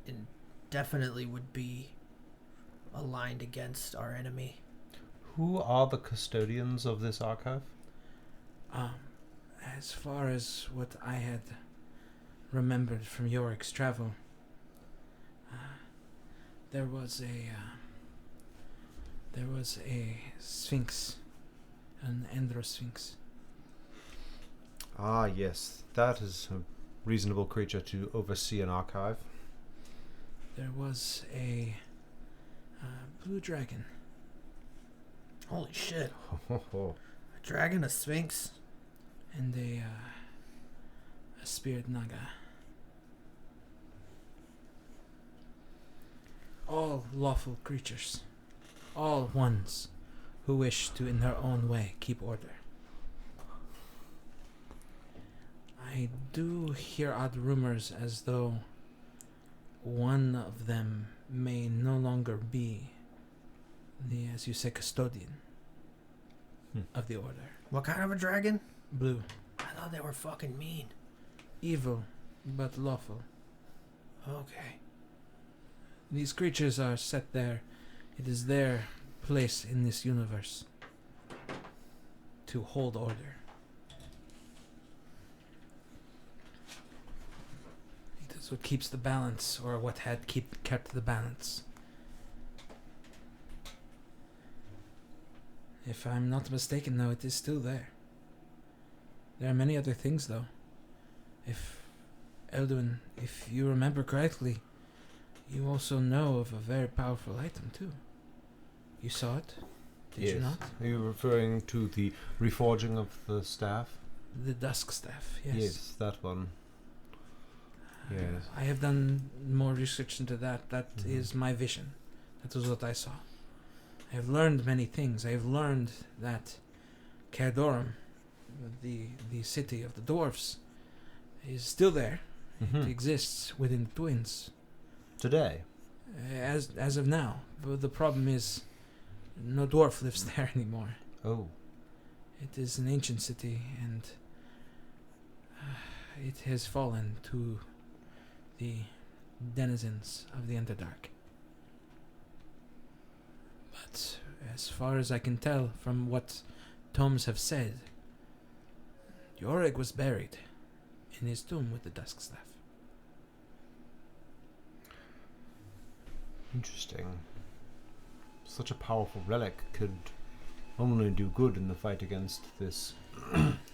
S8: and definitely would be aligned against our enemy.
S6: Who are the custodians of this archive?
S1: As far as what I had remembered from Yorick's travel, there was a sphinx, an androsphinx.
S6: Ah, yes. That is a reasonable creature to oversee an archive.
S1: There was a blue dragon.
S8: Holy shit. A dragon, a sphinx,
S1: And a spirit naga. All lawful creatures. All ones who wish to, in their own way, keep order. I do hear odd rumors as though one of them may no longer be the, as you say, custodian of the order.
S8: What kind of a dragon?
S1: Blue.
S8: I thought they were fucking mean.
S1: Evil, but lawful.
S8: Okay.
S1: These creatures are set there. It is their place in this universe to hold order. It is what keeps the balance, or what had kept the balance. If I'm not mistaken, though, it is still there. There are many other things, though. If Elduin, if you remember correctly, you also know of a very powerful item, too. You saw it? Did you not?
S6: Are you referring to the reforging of the staff?
S1: The Dusk Staff, yes.
S6: Yes, that one. Yes.
S1: I have done more research into that. That is my vision. That was what I saw. I have learned many things. I have learned that Cardorum, the city of the dwarves, is still there. It exists within the Twins.
S6: Today.
S1: As of now. But the problem is, no dwarf lives there anymore.
S6: Oh.
S1: It is an ancient city, and it has fallen to the denizens of the Underdark. But as far as I can tell from what tomes have said, Yorick was buried in his tomb with the Dusk Staff.
S6: Interesting. Such a powerful relic could only do good in the fight against this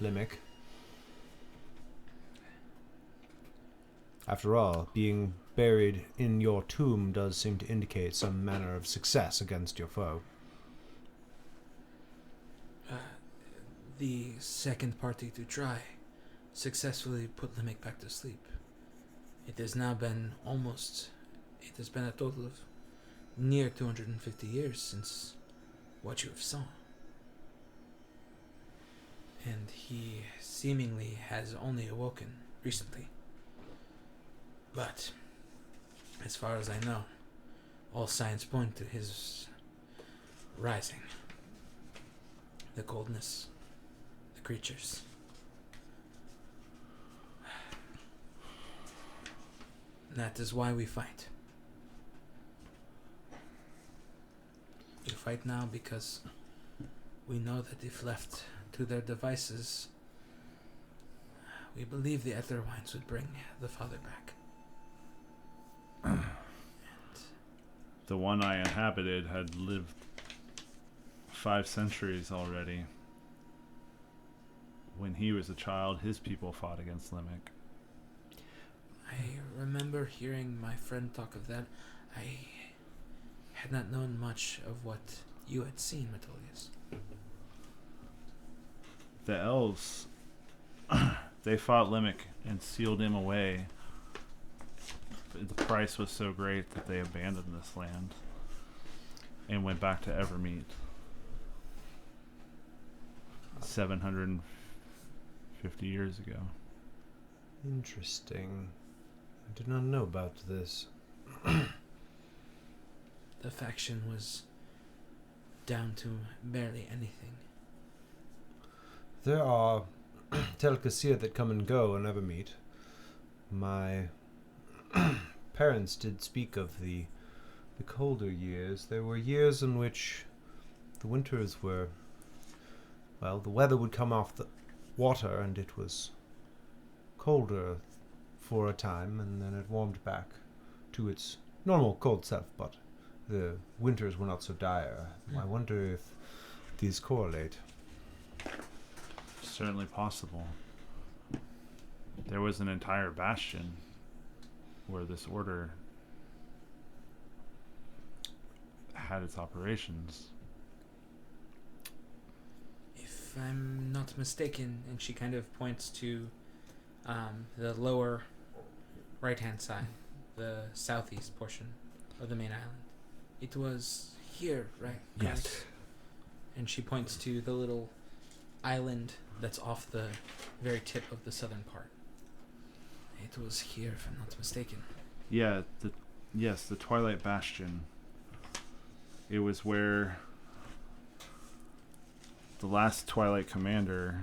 S6: Limerick. After all, being buried in your tomb does seem to indicate some manner of success against your foe.
S1: The second party to try successfully put Limerick back to sleep. It has now been it has been a total of near 250 years since what you have saw. And he seemingly has only awoken recently. But, as far as I know, all signs point to his rising. The coldness, the creatures. That is why we fight. We fight now because we know that if left to their devices, we believe the Etherwines would bring the father back.
S3: The one I inhabited had lived 5 centuries already. When he was a child, his people fought against Limerick.
S1: I remember hearing my friend talk of that. I had not known much of what you had seen, Metolius.
S3: The elves, they fought Limerick and sealed him away. The price was so great that they abandoned this land and went back to Evermeet 750 years ago.
S6: Interesting. I did not know about this.
S1: The faction was down to barely anything.
S6: There are Tel'Kasir that come and go and never meet. My parents did speak of the colder years. There were years in which the winters were, well, the weather would come off the water and it was colder for a time, and then it warmed back to its normal cold self, but the winters were not so dire. I wonder if these correlate.
S3: Certainly possible. There was an entire bastion where this order had its operations.
S1: If I'm not mistaken, and she kind of points to the lower right-hand side, the southeast portion of the main island. It was here, right?
S3: Yes.
S1: Right? And she points to the little island that's off the very tip of the southern part. It was here, if I'm not mistaken.
S3: Yeah, the Twilight Bastion. It was where the last Twilight Commander,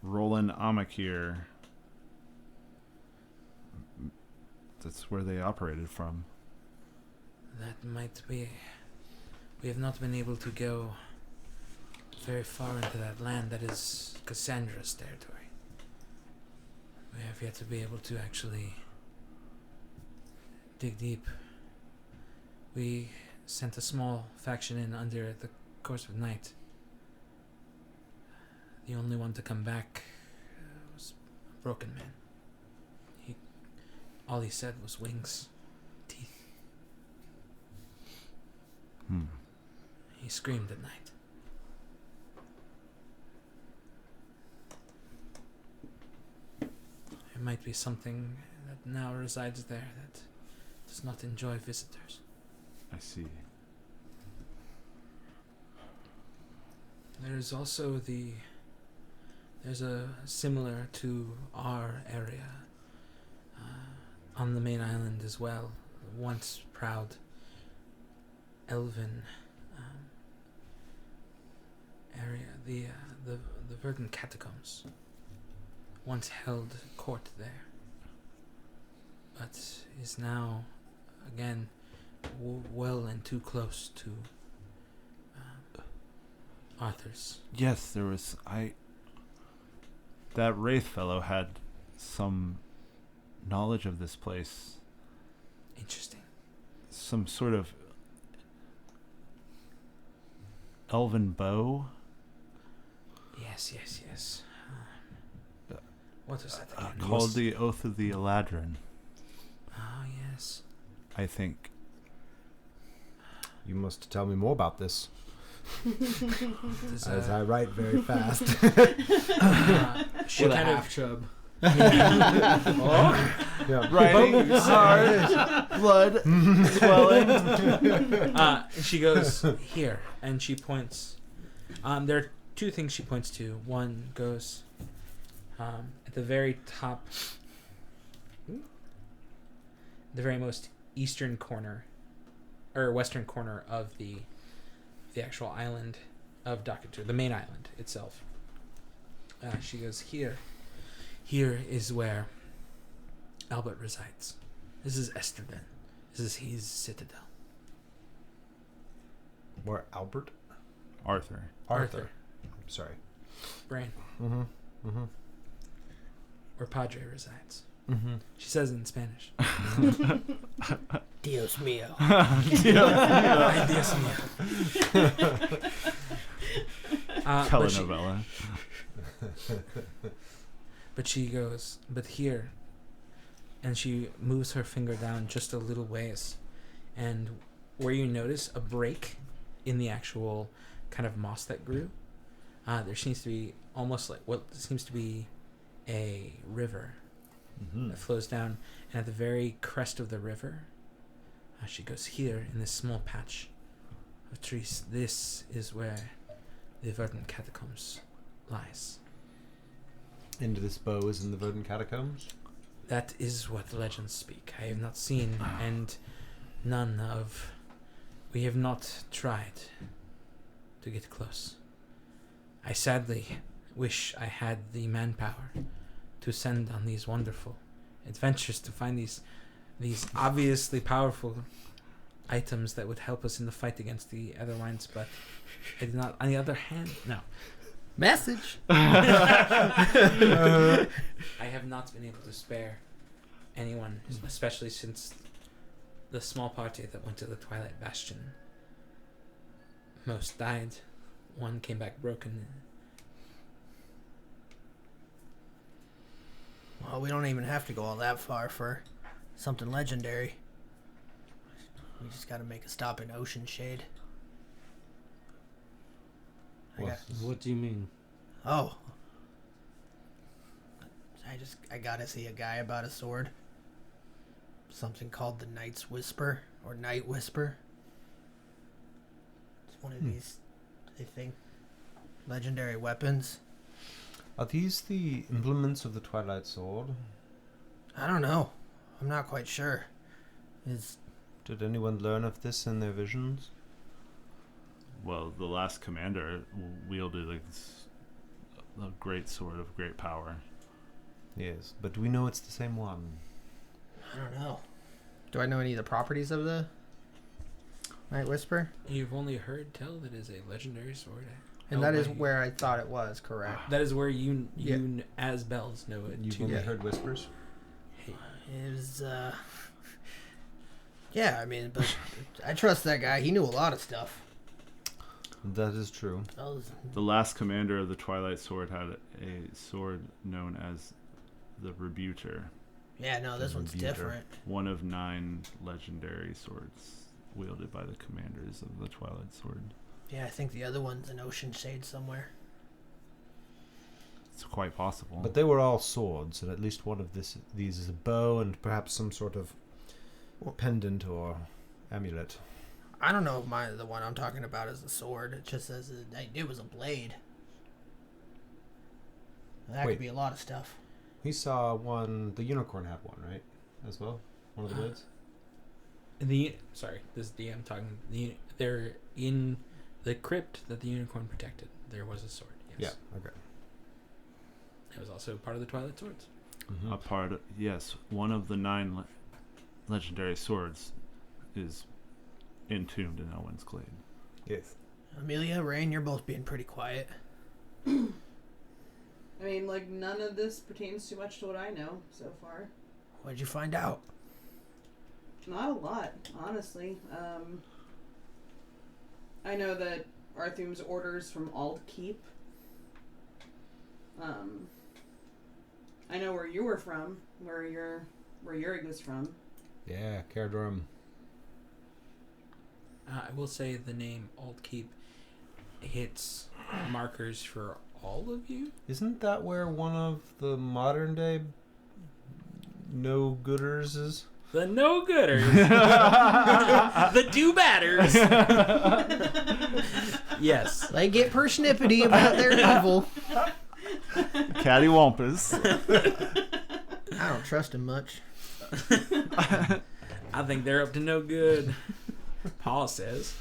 S3: Roland Amakir, that's where they operated from.
S1: That might be. We have not been able to go very far into that land that is Cassandra's territory. We have yet to be able to actually dig deep. We sent a small faction in under the course of night. The only one to come back was a broken man. All he said was wings, teeth. He screamed at night. might be something that now resides there that does not enjoy visitors.
S3: I see.
S1: There's also there's a similar to our area on the main island as well. Once proud elven area, the Verdant Catacombs. Once held court there, but is now again well and too close to Arthur's.
S3: Yes, there was. That Wraith fellow had some knowledge of this place.
S1: Interesting.
S3: Some sort of elven bow.
S1: Yes. What was that again?
S3: Called the Oath of the Eladrin,
S1: Ah, yes.
S3: I think.
S6: You must tell me more about this,
S1: Does,
S6: as I write very fast.
S1: she
S5: With a
S1: kind of
S5: half chub.
S6: Yeah.
S3: Writing hard, blood swelling.
S1: she goes here, and she points. There are two things she points to. One goes at the very top, the very most eastern corner, or western corner of the actual island of Dakatur, the main island itself. She goes here. Here is where Albert resides. This is Esterden. This is his citadel.
S6: Where Albert?
S3: Arthur.
S1: Arthur.
S6: Sorry.
S1: Brain.
S6: Mm-hmm.
S1: Where Padre resides.
S6: Mm-hmm.
S1: She says it in Spanish.
S8: Dios mío.
S1: Ay, Dios mío. But she-
S3: Telenovela.
S1: But she goes, but here, and she moves her finger down just a little ways, and where you notice a break in the actual kind of moss that grew, there seems to be almost like what seems to be a river that flows down, and at the very crest of the river, she goes, here in this small patch of trees, this is where the Verdant Catacombs lies.
S6: Into this bow is in the Verdant Catacombs?
S1: That is what the legends speak. I have not seen, and we have not tried to get close. I sadly wish I had the manpower to send on these wonderful adventures to find these obviously powerful items that would help us in the fight against the other ones, but I did not. On the other hand, no.
S8: Message.
S1: I have not been able to spare anyone, especially since the small party that went to the Twilight Bastion. Most died. One came back broken.
S8: Well, we don't even have to go all that far for something legendary. We just got to make a stop in Ocean Shade.
S5: What do you mean?
S8: Oh. I gotta see a guy about a sword. Something called the Night's Whisper, or Night Whisper. It's one of these, I think, legendary weapons.
S6: Are these the implements of the Twilight Sword?
S8: I don't know. I'm not quite sure.
S6: Did anyone learn of this in their visions?
S3: Well, the last commander wielded a great sword of great power.
S6: Yes, but do we know it's the same one?
S8: I don't know. Do I know any of the properties of the Night Whisper?
S1: You've only heard tell that it is a legendary sword.
S8: And that is where I thought it was, correct?
S1: That is where you as Bells know it.
S6: You've
S1: too.
S6: only heard whispers?
S8: It was, yeah, I mean, but I trust that guy. He knew a lot of stuff.
S6: That is true.
S3: The last commander of the Twilight Sword had a sword known as the Rebuter.
S8: Yeah, no, this one's different.
S3: One of 9 legendary swords wielded by the commanders of the Twilight Sword.
S8: Yeah, I think the other one's in Ocean Shade somewhere.
S3: It's quite possible.
S6: But they were all swords, and at least one of these is a bow and perhaps some sort of pendant or amulet.
S8: I don't know if the one I'm talking about is a sword. It just says it was a blade. That
S6: Wait.
S8: could be a lot of stuff.
S6: We saw one. The unicorn had one, right? As well, one of the blades.
S4: Sorry, this is DM talking. They're in the crypt that the unicorn protected. There was a sword. Yes.
S6: Yeah. Okay.
S4: It was also part of the Twilight Swords.
S6: Mm-hmm.
S3: A part of, yes, one of the 9 legendary swords is entombed in Elwyn's Glade.
S6: Yes.
S8: Amelia, Rain, you're both being pretty quiet.
S7: I mean, like, none of this pertains too much to what I know so far.
S8: What'd you find out?
S7: Not a lot, honestly. I know that Arthum's orders from Ald Keep. I know where you were from, where Yurig was from.
S6: Yeah, Caradrum.
S4: I will say the name Alt Keep hits markers for all of you.
S6: Isn't that where one of the modern day no-gooders is?
S4: The no-gooders. The do-batters. Yes.
S8: They get persnippety about their evil.
S3: Cattywampus.
S8: I don't trust him much.
S4: I think they're up to no good. Paul says.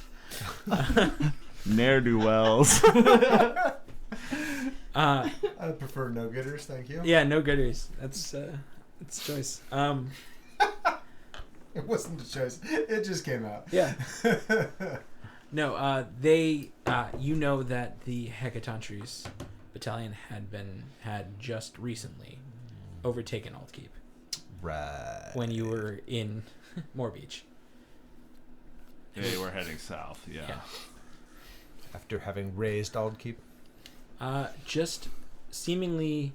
S3: Ne'er-do-wells.
S6: I prefer no-gooders, thank you.
S4: Yeah, no-gooders. That's choice.
S6: It wasn't a choice. It just came out.
S4: Yeah. No, they, you know that the Hecatontries battalion had just recently overtaken Altkeep.
S6: Right.
S4: When you were in Moor Beach.
S3: They were heading south, yeah.
S6: After having raised Aldkeep?
S4: Just seemingly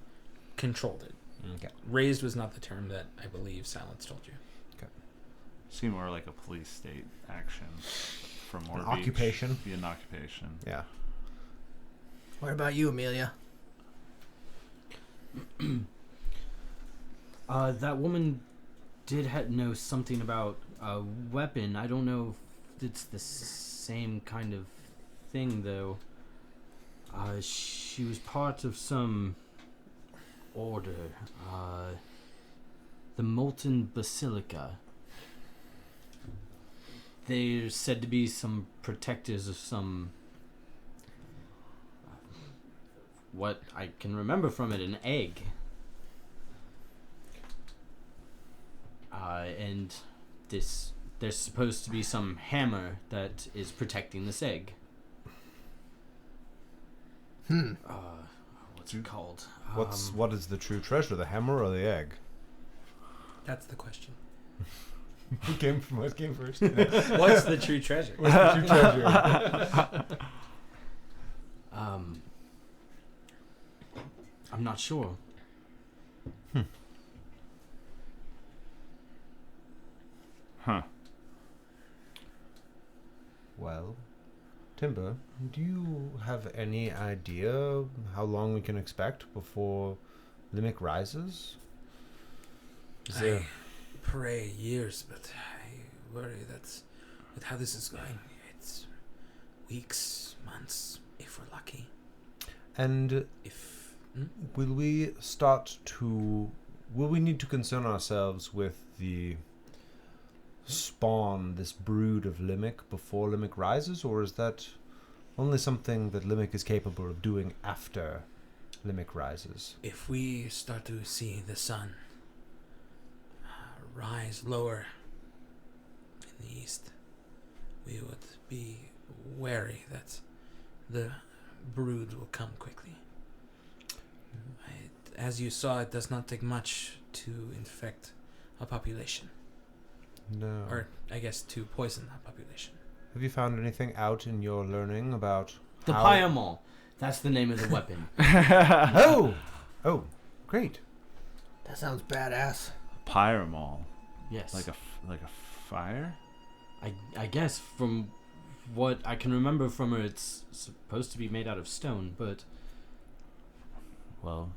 S4: controlled it.
S6: Okay.
S4: Raised was not the term that I believe Silence told you.
S3: Seemed more like a police state action from Moor Beach.
S6: Occupation.
S3: Be an occupation.
S6: Yeah.
S8: What about you, Amelia?
S5: That woman did know something about a weapon. I don't know if it's the same kind of thing, though. She was part of some order. The Molten Basilica. There's said to be some protectors of some... what I can remember from it, an egg. And there's supposed to be some hammer that is protecting this egg. What's it called?
S6: What is the true treasure, the hammer or the egg?
S4: That's the question.
S6: What came first?
S4: What's the true treasure?
S6: What's the true treasure?
S5: I'm not sure.
S3: Huh.
S6: Well, Timber, do you have any idea how long we can expect before Limerick rises?
S1: I pray years, but I worry that with how this is going, it's weeks, months, if we're lucky.
S6: And
S1: If
S6: will we need to concern ourselves with the spawn, this brood of Limerick before Limerick rises, or is that only something that Limerick is capable of doing after Limerick rises?
S1: if we start to see the sun rise lower in the east, we would be wary that the brood will come quickly. As you saw, it does not take much to infect a population.
S6: No.
S1: Or, I guess, to poison a population.
S6: Have you found anything out in your learning about
S5: The
S6: how...
S5: Pyamol. That's the name of the weapon.
S6: Oh, great.
S8: That sounds badass.
S3: Pyramol.
S5: Yes.
S3: Like a fire?
S5: I guess from what I can remember from her, it's supposed to be made out of stone, but
S3: Well,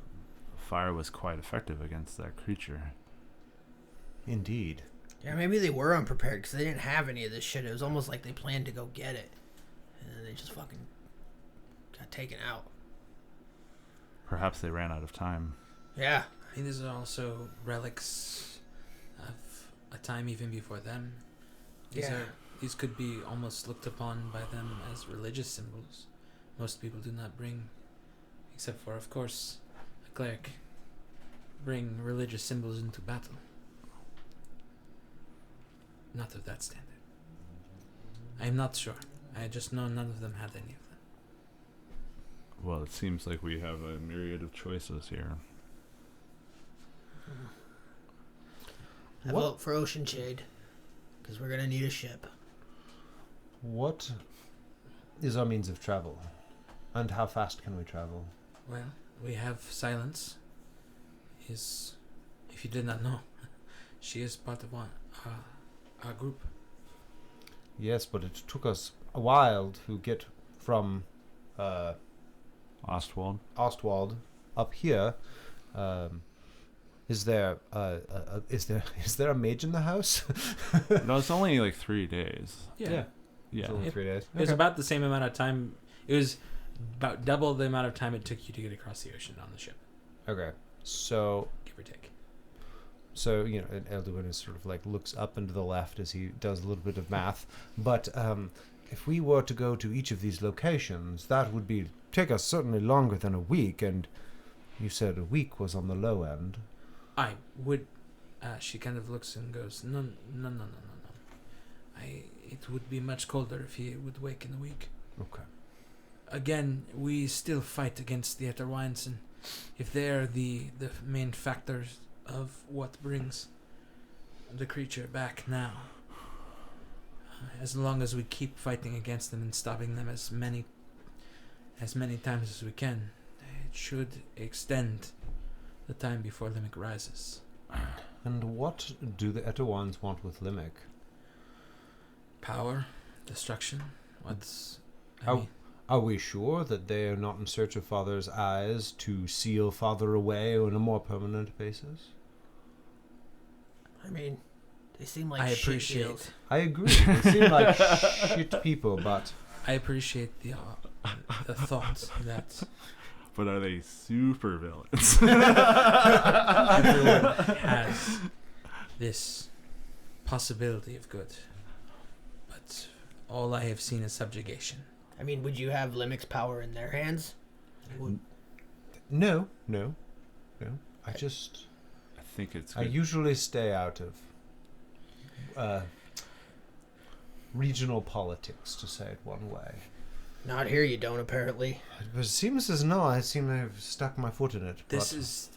S3: fire was quite effective against that creature.
S6: Indeed.
S8: Yeah, maybe they were unprepared because they didn't have any of this shit. It was almost like they planned to go get it, and then they just fucking got taken out.
S3: Perhaps they ran out of time.
S8: Yeah.
S4: I mean, these are also relics of a time even before them. These could be almost looked upon by them as religious symbols. Most people do not bring, except for, of course, a cleric, bring religious symbols into battle. Not of that standard. I am not sure. I just know none of them had any of them.
S3: Well, it seems like we have a myriad of choices here.
S8: I vote for Ocean Shade, because we're going to need a ship.
S6: What is our means of travel? And how fast can we travel?
S4: Well, we have Silence. If you did not know, she is part of our group.
S6: Yes, but it took us a while to get from
S3: Ostwald?
S6: Ostwald up here. Is there a mage in the house?
S3: No, it's only like 3 days.
S4: Yeah.
S6: It's only 3 days.
S4: It was about the same amount of time. It was about double the amount of time it took you to get across the ocean on the ship,
S6: Okay, so
S4: give or take.
S6: and Elduin is sort of like looks up and to the left as he does a little bit of math. But if we were to go to each of these locations, that would take us certainly longer than a week. And you said a week was on the low end.
S4: I would. She kind of looks and goes, no. It would be much colder if he would wake in a week.
S6: Okay.
S4: Again, we still fight against the Etterwines, and if they're the main factors of what brings the creature back now, as long as we keep fighting against them and stopping them as many times as we can, it should extend the time before Limerick rises.
S6: And what do the Etowans want with Limerick?
S4: Power, destruction.
S6: Are we sure that they are not in search of Father's eyes to seal Father away on a more permanent basis?
S8: I mean, they seem like
S4: I
S8: shit
S4: appreciate.
S8: deals.
S6: I agree. They seem like shit people, but
S4: I appreciate the thought that
S3: But are they super villains?
S4: everyone has this possibility of good, but all I have seen is subjugation.
S8: I mean, would you have Limic's power in their hands?
S6: no. I
S3: think it's
S6: I
S3: good.
S6: usually stay out of regional politics, to say it one way.
S8: Not here, you don't, apparently.
S6: But it seems as no, I seem to have stuck my foot in it.
S4: This is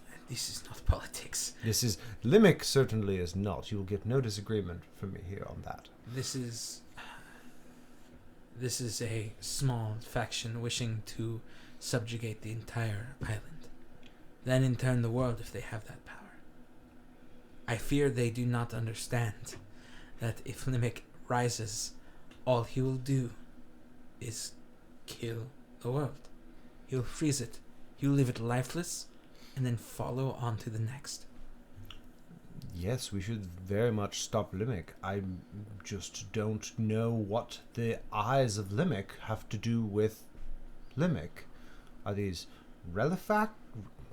S4: not politics.
S6: Limerick certainly is not. You will get no disagreement from me here on that.
S4: This is a small faction wishing to subjugate the entire island. Then in turn the world if they have that power. I fear they do not understand that if Limerick rises, all he will do is kill the world. He'll freeze it. He'll leave it lifeless and then follow on to the next.
S6: Yes, we should very much stop Limerick. I just don't know what the eyes of Limerick have to do with Limerick. Are these relic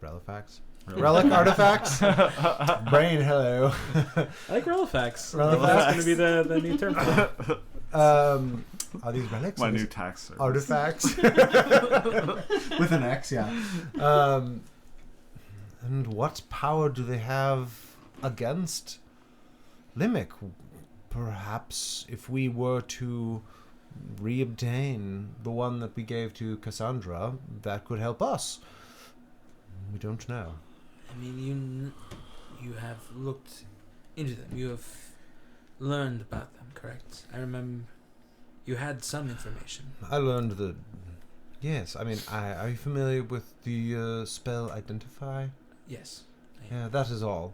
S6: artifacts? Brain, hello.
S4: I like Relifax.
S6: Relifax.
S4: That's going to be the new term for it.
S6: Are these relics?
S3: My
S6: Are
S3: new
S6: these
S3: tax service.
S6: artifacts? With an X, yeah. And what power do they have against Limerick? Perhaps if we were to reobtain the one that we gave to Cassandra, that could help us. We don't know.
S4: I mean, you have looked into them. You have learned about them, correct? I remember you had some information.
S6: I learned that. Yes, I mean, are you familiar with the spell Identify?
S4: Yes. I am.
S6: Yeah, that is all.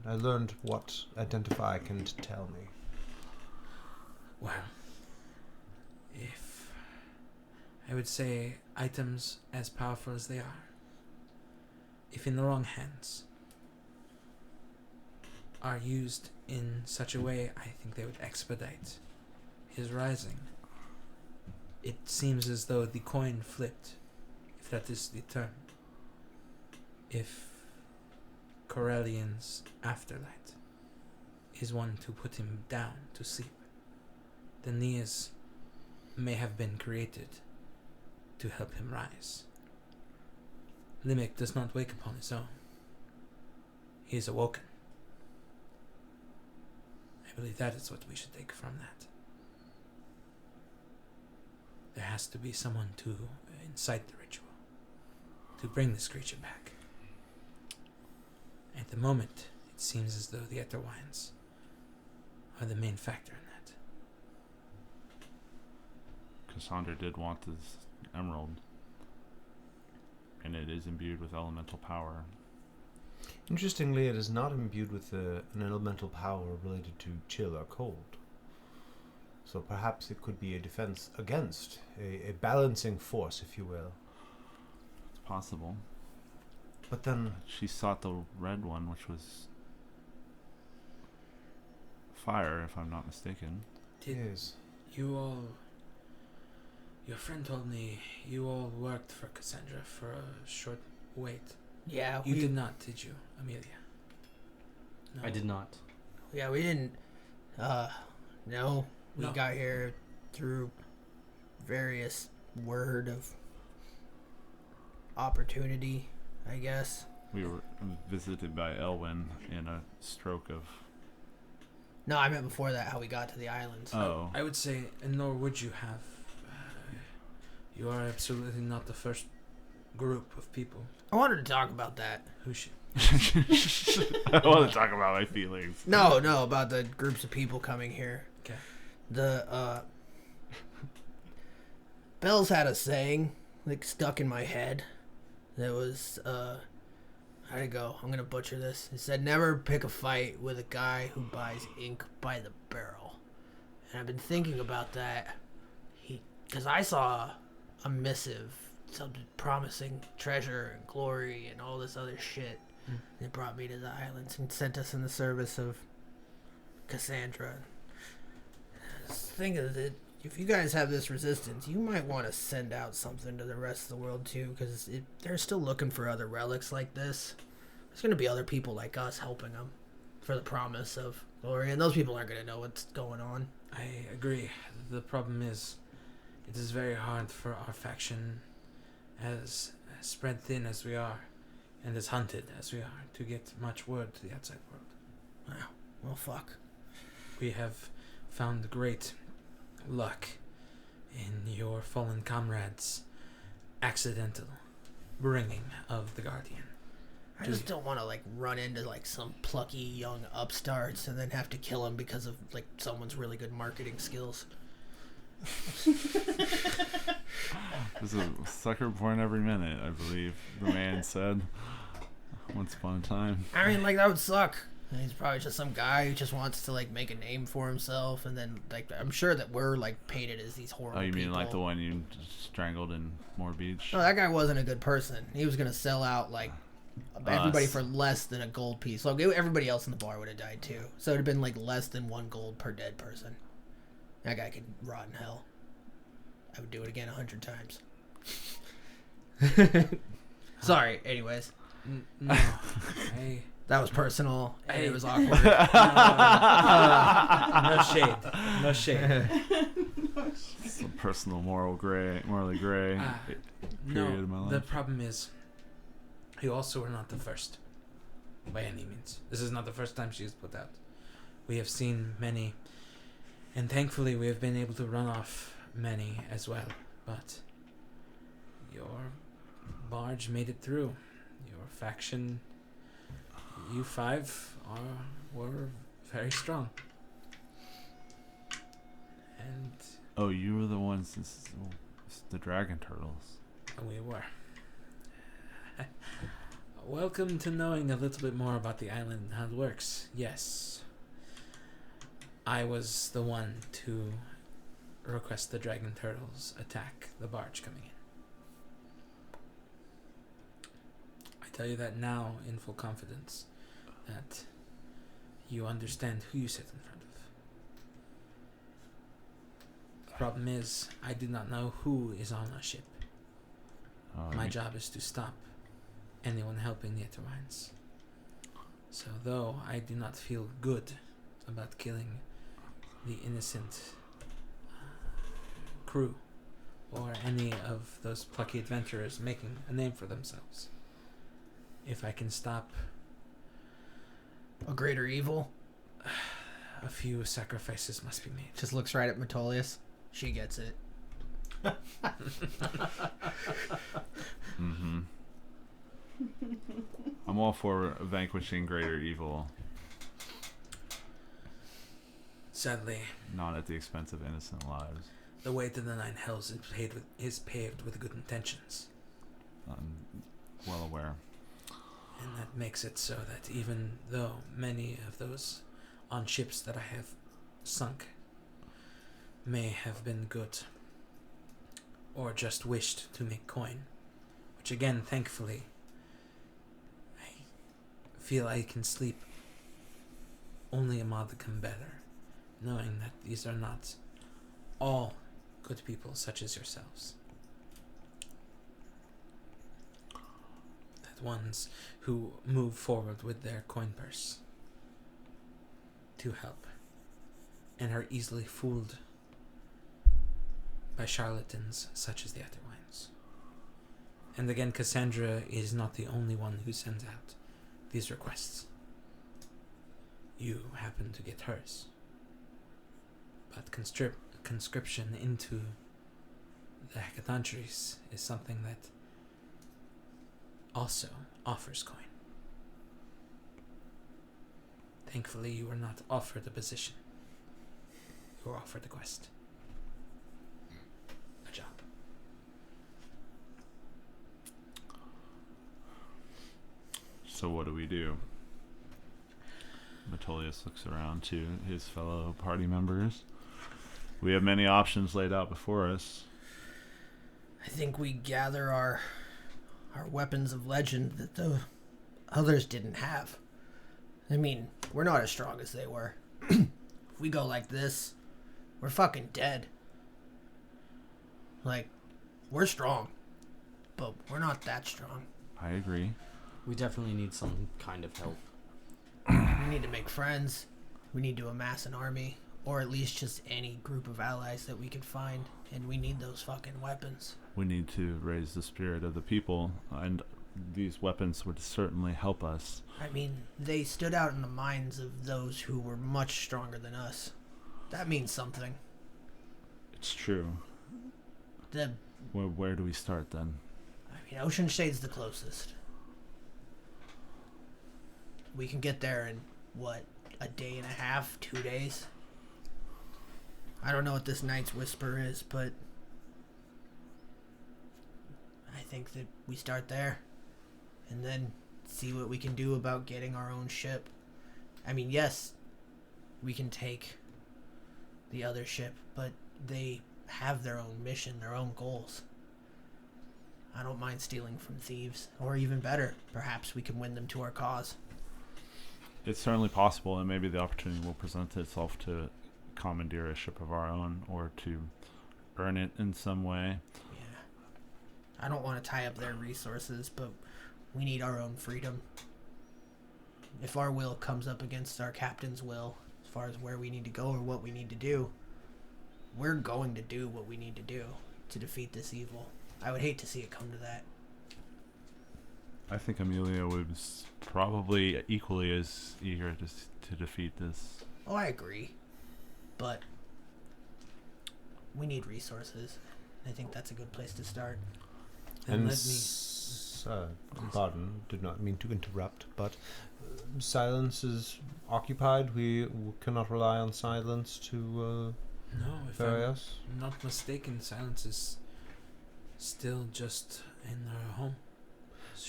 S6: I learned what Identify can tell me.
S4: Well, if I would say items as powerful as they are,
S1: if in the wrong hands, are used in such a way, I think they would expedite his rising. It seems as though the coin flipped, if that is the term. If Corellian's afterlight is one to put him down to sleep, then these may have been created to help him rise. Limik does not wake upon his own. He is awoken. I believe that is what we should take from that. There has to be someone to incite the ritual, to bring this creature back. At the moment, it seems as though the Etherwines are the main factor in that.
S3: Cassandra did want this emerald, and it is imbued with elemental power.
S6: Interestingly, it is not imbued with an elemental power related to chill or cold. So perhaps it could be a defense against, a balancing force, if you will.
S3: It's possible.
S6: But then...
S3: She sought the red one, which was fire, if I'm not mistaken.
S1: Yes. You all... Your friend told me you all worked for Cassandra for a short wait.
S8: Yeah,
S1: You did not, did you, Amelia? No.
S5: I did not.
S8: Yeah, we didn't. No. We
S1: No.
S8: got here through various word of opportunity, I guess.
S3: We were visited by Elwyn in a stroke of...
S8: No, I meant before that, how we got to the islands.
S3: Oh.
S1: I would say, and nor would you have. You are absolutely not the first group of people
S8: I wanted to talk about that.
S1: who should.
S3: I want to talk about my feelings.
S8: No, about the groups of people coming here.
S1: Okay.
S8: The, Bell's had a saying, like, stuck in my head. That was, how'd it go? I'm gonna butcher this. It said, never pick a fight with a guy who buys ink by the barrel. And I've been thinking about that. Because I saw a missive, something promising treasure and glory and all this other shit.
S1: Mm.
S8: And it brought me to the islands and sent us in the service of Cassandra. I was thinking that if you guys have this resistance, you might want to send out something to the rest of the world too, because they're still looking for other relics like this. There's going to be other people like us helping them for the promise of glory, and those people aren't going to know what's going on.
S1: I agree. The problem is, it is very hard for our faction, as spread thin as we are, and as hunted as we are, to get much word to the outside world.
S8: Wow. Well, fuck.
S1: We have found great luck in your fallen comrades' accidental bringing of the Guardian.
S8: I just don't want to, like, run into, like, some plucky young upstarts and then have to kill them because of, like, someone's really good marketing skills.
S3: There's a sucker born every minute, I believe the man said once upon a time.
S8: I mean, like, that would suck. He's probably just some guy who just wants to, like, make a name for himself, and then, like, I'm sure that we're, like, painted as these horrible
S3: Oh, you mean
S8: people.
S3: like the one you strangled in Moore Beach?
S8: No, that guy wasn't a good person. He was gonna sell out, like, everybody
S3: Us.
S8: for less than a gold piece. Like, everybody else in the bar would have died, too. So it would have been, like, less than 1 gold per dead person. That guy could rot in hell. I would do it again 100 times. Sorry, anyways.
S1: No,
S8: That was personal, and
S1: Hey.
S8: it was awkward.
S1: no shade. No shade.
S3: Some personal morally gray period of my
S1: No,
S3: life.
S1: the problem is, you also are not the first, by any means. This is not the first time she is put out. We have seen many, and thankfully we have been able to run off many as well. But your barge made it through. Your faction, you five, were very strong. And
S3: Oh, you were the ones, the dragon turtles.
S1: we were. Welcome to knowing a little bit more about the island and how it works. Yes. I was the one to request the dragon turtles attack the barge coming in. I tell you that now in full confidence that you understand who you sit in front of. The problem is, I do not know who is on our ship. My job is to stop anyone helping the Eterwines. So though I do not feel good about killing the innocent crew or any of those plucky adventurers making a name for themselves, if I can stop
S8: A greater evil.
S1: a few sacrifices must be made.
S8: Just looks right at Metolius. She gets it.
S3: Mm-hmm. I'm all for vanquishing greater evil,
S1: Sadly,
S3: not at the expense of innocent lives.
S1: the way to the Nine Hells is paved with good intentions.
S3: I'm well aware.
S1: And that makes it so that even though many of those on ships that I have sunk may have been good or just wished to make coin, which again, thankfully, I feel I can sleep only a modicum better, knowing that these are not all good people such as yourselves. That ones who move forward with their coin purse to help and are easily fooled by charlatans such as the Eterwines. And again, Cassandra is not the only one who sends out these requests. You happen to get hers. But conscription into the Hecatoncheries is something that also offers coin. Thankfully, you were not offered a position. You were offered a quest. A job.
S3: So what do we do? Metolius looks around to his fellow party members. We have many options laid out before us.
S8: I think we gather our weapons of legend that the others didn't have. I mean, we're not as strong as they were. If we go like this, we're fucking dead. Like, we're strong, but we're not that strong.
S3: I agree.
S5: We definitely need some kind of help.
S8: We need to make friends. We need to amass an army, or at least just any group of allies that we could find, and we need those fucking weapons.
S3: We need to raise the spirit of the people, and these weapons would certainly help us.
S8: I mean, they stood out in the minds of those who were much stronger than us. That means something.
S3: It's true. Where do we start then?
S8: I mean, Ocean Shade's the closest. We can get there in, what, a day and a half, 2 days? I don't know what this Night's Whisper is, but I think that we start there and then see what we can do about getting our own ship. I mean, yes, we can take the other ship, but they have their own mission, their own goals. I don't mind stealing from thieves, or even better, perhaps we can win them to our cause.
S3: It's certainly possible, and maybe the opportunity will present itself to commandeer a ship of our own, or to earn it in some way.
S8: Yeah. I don't want to tie up their resources, but we need our own freedom. If our will comes up against our captain's will, as far as where we need to go or what we need to do, we're going to do what we need to do to defeat this evil. I would hate to see it come to that.
S3: I think Amelia was probably equally as eager to defeat this.
S8: Oh, I agree. But we need resources. I think that's a good place to start.
S1: And let me...
S6: Pardon, did not mean to interrupt, but silence is occupied. We cannot rely on silence to
S1: No, if
S6: ferry us.
S1: I'm not mistaken, Silence is still just in her home.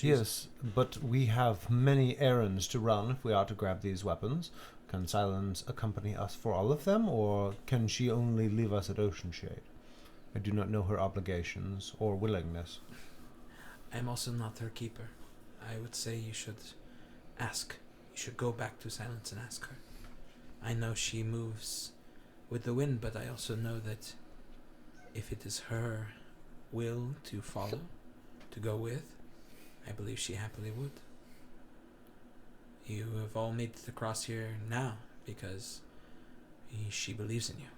S6: Yes, but we have many errands to run if we are to grab these weapons. Can Silence accompany us for all of them, or can she only leave us at Ocean Shade? I do not know her obligations or willingness.
S1: I'm also not her keeper. I would say you should ask. You should go back to Silence and ask her. I know she moves with the wind, but I also know that if it is her will to follow, to go with, I believe she happily would. You have all made it across here now because she believes in you.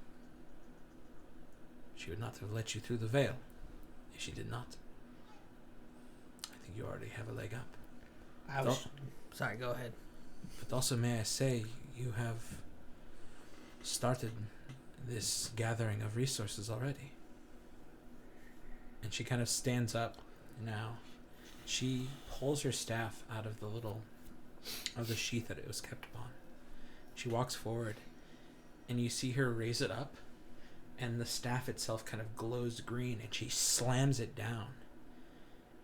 S1: She would not have let you through the veil if she did not. I think you already have a leg up.
S8: Sorry, go ahead.
S1: But also, may I say, you have started this gathering of resources already. And she kind of stands up now. She pulls her staff out of the sheath that it was kept upon. She walks forward, and you see her raise it up, and the staff itself kind of glows green, and she slams it down.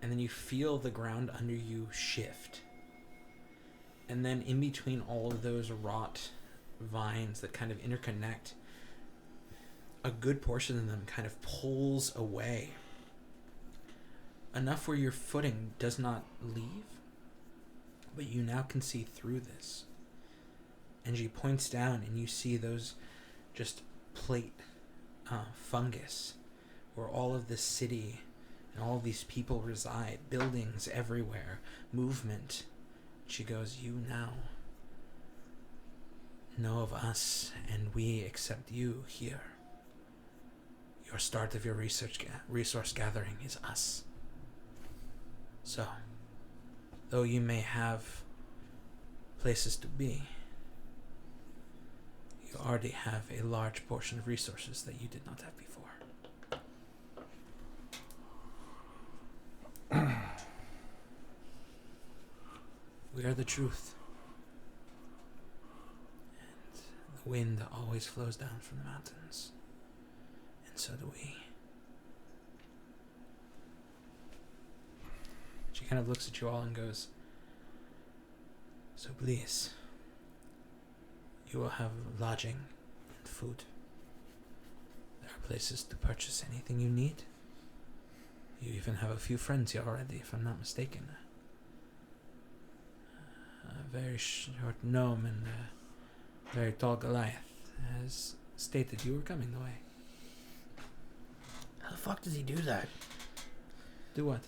S1: And then you feel the ground under you shift. And then in between all of those wrought vines that kind of interconnect, a good portion of them kind of pulls away. Enough where your footing does not leave, but you now can see through this. And she points down and you see those just plate fungus where all of this city and all of these people reside, buildings everywhere, movement. She goes, you now know of us and we accept you here. Your start of your resource gathering is us. So, though you may have places to be, you already have a large portion of resources that you did not have before. We are the truth. And the wind always flows down from the mountains. And so do we. She kind of looks at you all and goes, so please, you will have lodging and food. There are places to purchase anything you need. You even have a few friends here already, if I'm not mistaken. A very short gnome and a very tall Goliath has stated you were coming the way.
S8: How the fuck does he do that?
S1: Do what?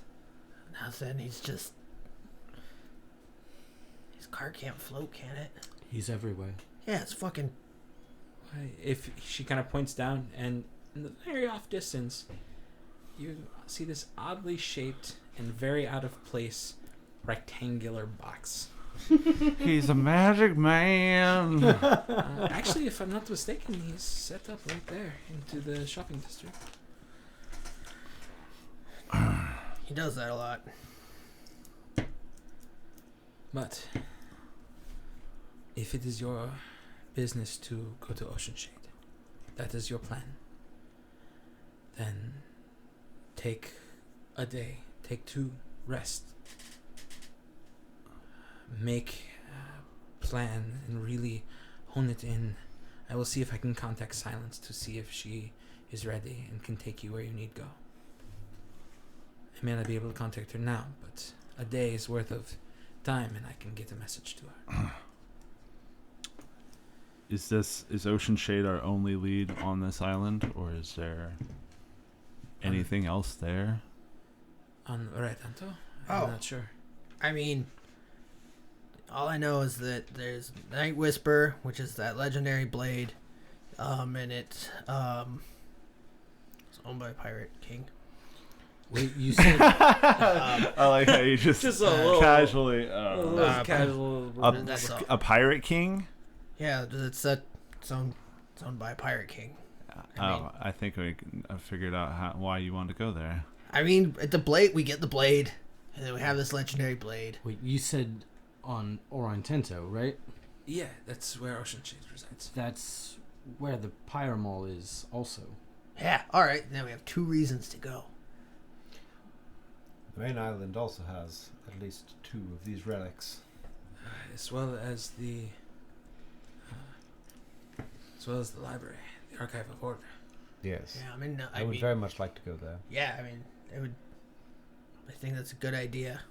S8: Nothing. He's just... His car can't float, can it?
S5: He's everywhere.
S8: Yeah, it's fucking...
S1: Why, if she kind of points down, and in the very off distance, you see this oddly shaped and very out of place rectangular box.
S3: He's a magic man.
S1: Actually, if I'm not mistaken, he's set up right there into the shopping district.
S8: He does that a lot.
S1: But if it is your business to go to Ocean Shade, that is your plan, then take a day, take two, rest. Make a plan and really hone it in. I will see if I can contact Silence to see if she is ready and can take you where you need go. I may not be able to contact her now, but a day's worth of time and I can get a message to her.
S3: Is Ocean Shade our only lead on this island, or is there anything else there?
S1: On right, Anto?
S8: Oh.
S1: I'm not sure.
S8: I mean, all I know is that there's Night Whisper, which is that legendary blade, and it's owned by Pirate King.
S5: Wait, you said
S3: I like how you just
S1: a little
S3: casually
S1: casual.
S8: That's all.
S3: a pirate king.
S8: Yeah, it's owned by Pirate King.
S3: I think we figured out why you wanted to go there.
S8: I mean, at the blade, we get the blade, and then we have this legendary blade.
S5: wait, you said on Orantento, right?
S1: Yeah, that's where Ocean Shade resides.
S5: That's where the Pyre Mall is also.
S8: Yeah, all right. Now we have 2 reasons to go.
S6: The main island also has at least 2 of these relics.
S1: As well as the library, the Archive of Order.
S6: Yes.
S8: Yeah, I mean,
S6: I would very much like to go there.
S8: Yeah, I mean, I think that's a good idea.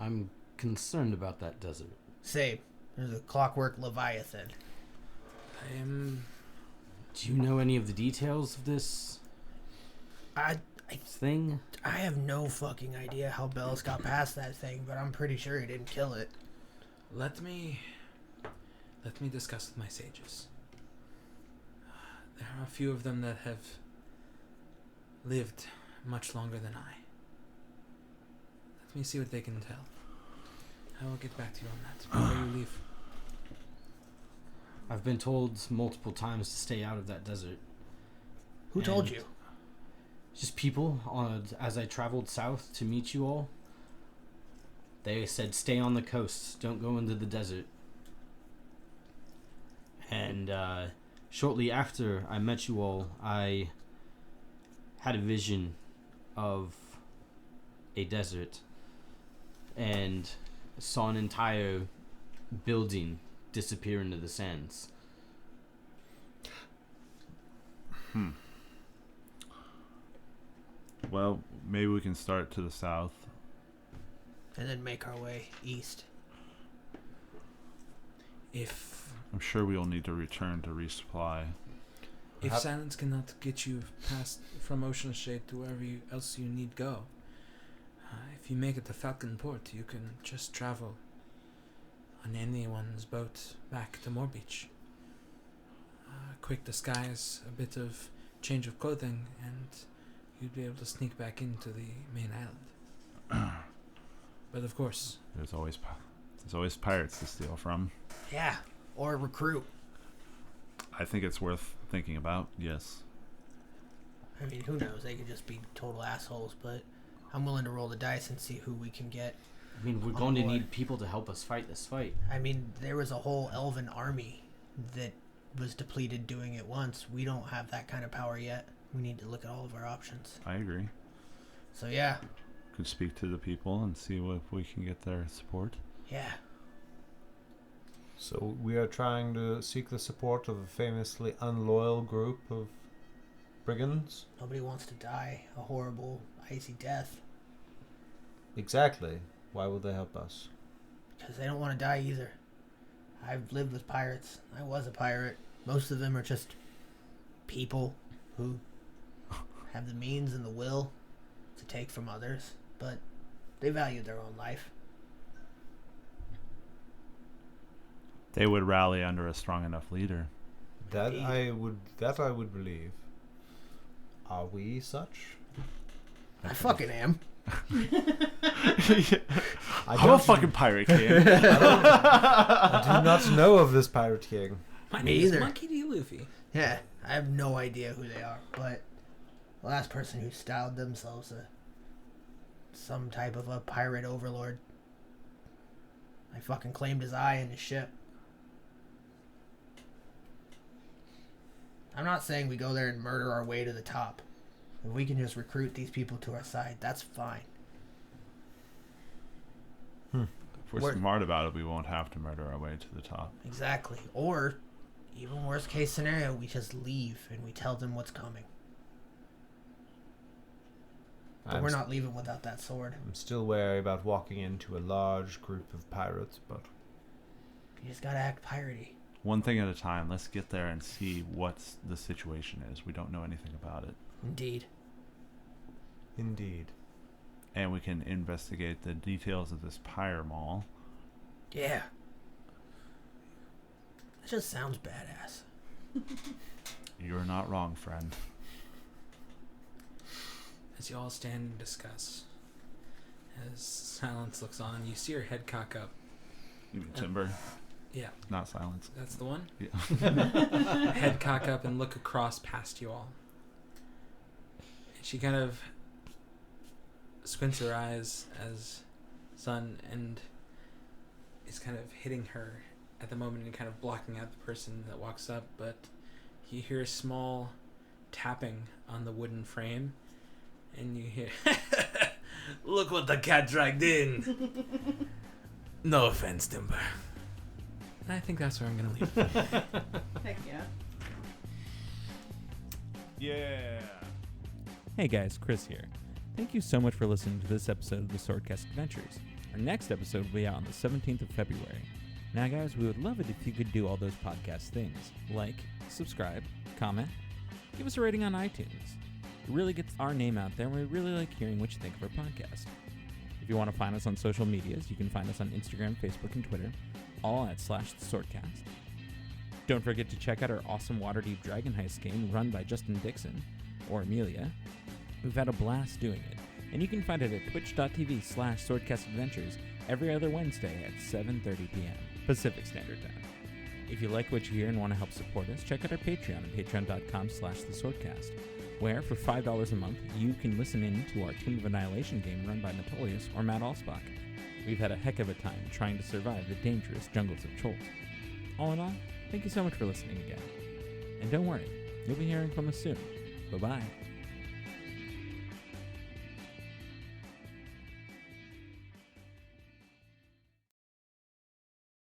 S5: I'm concerned about that desert.
S8: Same. There's a clockwork leviathan.
S4: I am.
S5: Do you know any of the details of this
S8: I
S5: thing?
S8: I have no fucking idea how Bellis got past that thing, but I'm pretty sure he didn't kill it.
S4: Let me discuss with my sages. There are a few of them that have lived much longer than I. Let me see what they can tell. I will get back to you on that before you leave.
S5: I've been told multiple times to stay out of that desert.
S8: Who told you?
S5: Just people as I traveled south to meet you all. They said stay on the coast, don't go into the desert. And shortly after I met you all, I had a vision of a desert and saw an entire building disappear into the sands.
S3: Well, maybe we can start to the south.
S8: And then make our way east.
S3: I'm sure we'll need to return to resupply.
S4: If silence cannot get you past from Ocean Shade to wherever else you need go, if you make it to Falcon Port, you can just travel on anyone's boat back to Moor Beach. Quick disguise, a bit of change of clothing, and you'd be able to sneak back into the main island. But of course,
S3: There's always pirates to steal from.
S8: Yeah, or recruit.
S3: I think it's worth thinking about, yes.
S8: I mean, who knows? They could just be total assholes, but I'm willing to roll the dice and see who we can get.
S5: I mean, we're going to need people to help us fight this fight.
S8: I mean, there was a whole elven army that was depleted doing it once. We don't have that kind of power yet. We need to look at all of our options.
S3: I agree.
S8: So yeah.
S3: Could speak to the people and see if we can get their support.
S8: Yeah.
S6: So we are trying to seek the support of a famously unloyal group of brigands?
S8: Nobody wants to die a horrible, icy death.
S6: Exactly. Why would they help us?
S8: Because they don't want to die either. I've lived with pirates. I was a pirate. Most of them are just people who have the means and the will to take from others, but they value their own life.
S3: They would rally under a strong enough leader.
S6: That I would believe. Are we such?
S8: I fucking am.
S3: I'm a fucking pirate king.
S6: I do not know of this pirate king.
S4: my
S8: Me
S4: name is
S8: either.
S4: Monkey D. Luffy.
S8: Yeah, I have no idea who they are, but the last person who styled themselves some type of a pirate overlord, I fucking claimed his eye and his ship. I'm not saying we go there and murder our way to the top. If we can just recruit these people to our side, that's fine.
S3: If we're
S8: We're-
S3: smart about it, we won't have to murder our way to the top.
S8: Exactly. Or, even worst case scenario, we just leave and we tell them what's coming. But we're not leaving without that sword.
S6: I'm still wary about walking into a large group of pirates, but
S8: You just gotta act piratey.
S3: One thing at a time. Let's get there and see what the situation is. We don't know anything about it.
S8: Indeed.
S6: indeed.
S3: And we can investigate the details of this pyre mall.
S8: Yeah. That just sounds badass.
S3: You're not wrong, friend.
S4: As you all stand and discuss, as silence looks on, you see her head cock up.
S3: You mean timber,
S4: Yeah,
S3: not silence.
S4: that's the one.
S3: Yeah.
S4: Head cock up and look across past you all. And she kind of squints her eyes as sun and is kind of hitting her at the moment and kind of blocking out the person that walks up, but you hear a small tapping on the wooden frame and you hear look what the cat dragged in. No offense, Timber. And I think that's where I'm gonna leave.
S7: Heck yeah.
S3: Yeah.
S9: Hey guys, Chris here. Thank you so much for listening to this episode of the Swordcast Adventures. Our next episode will be out on the 17th of February. Now, guys, we would love it if you could do all those podcast things. Like, subscribe, comment, give us a rating on iTunes. It really gets our name out there, and we really like hearing what you think of our podcast. If you want to find us on social medias, you can find us on Instagram, Facebook, and Twitter, all at /theswordcast. Don't forget to check out our awesome Waterdeep Dragon Heist game run by Justin Dixon, or Amelia. We've had a blast doing it, and you can find it at twitch.tv/swordcastadventures every other Wednesday at 7:30 p.m. Pacific Standard Time. If you like what you hear and want to help support us, check out our Patreon at patreon.com/theswordcast, where for $5 a month, you can listen in to our Tomb of Annihilation game run by Metolius or Matt Allsbach. We've had a heck of a time trying to survive the dangerous jungles of Cholt. All in all, thank you so much for listening again. And don't worry, you'll be hearing from us soon. Bye-bye.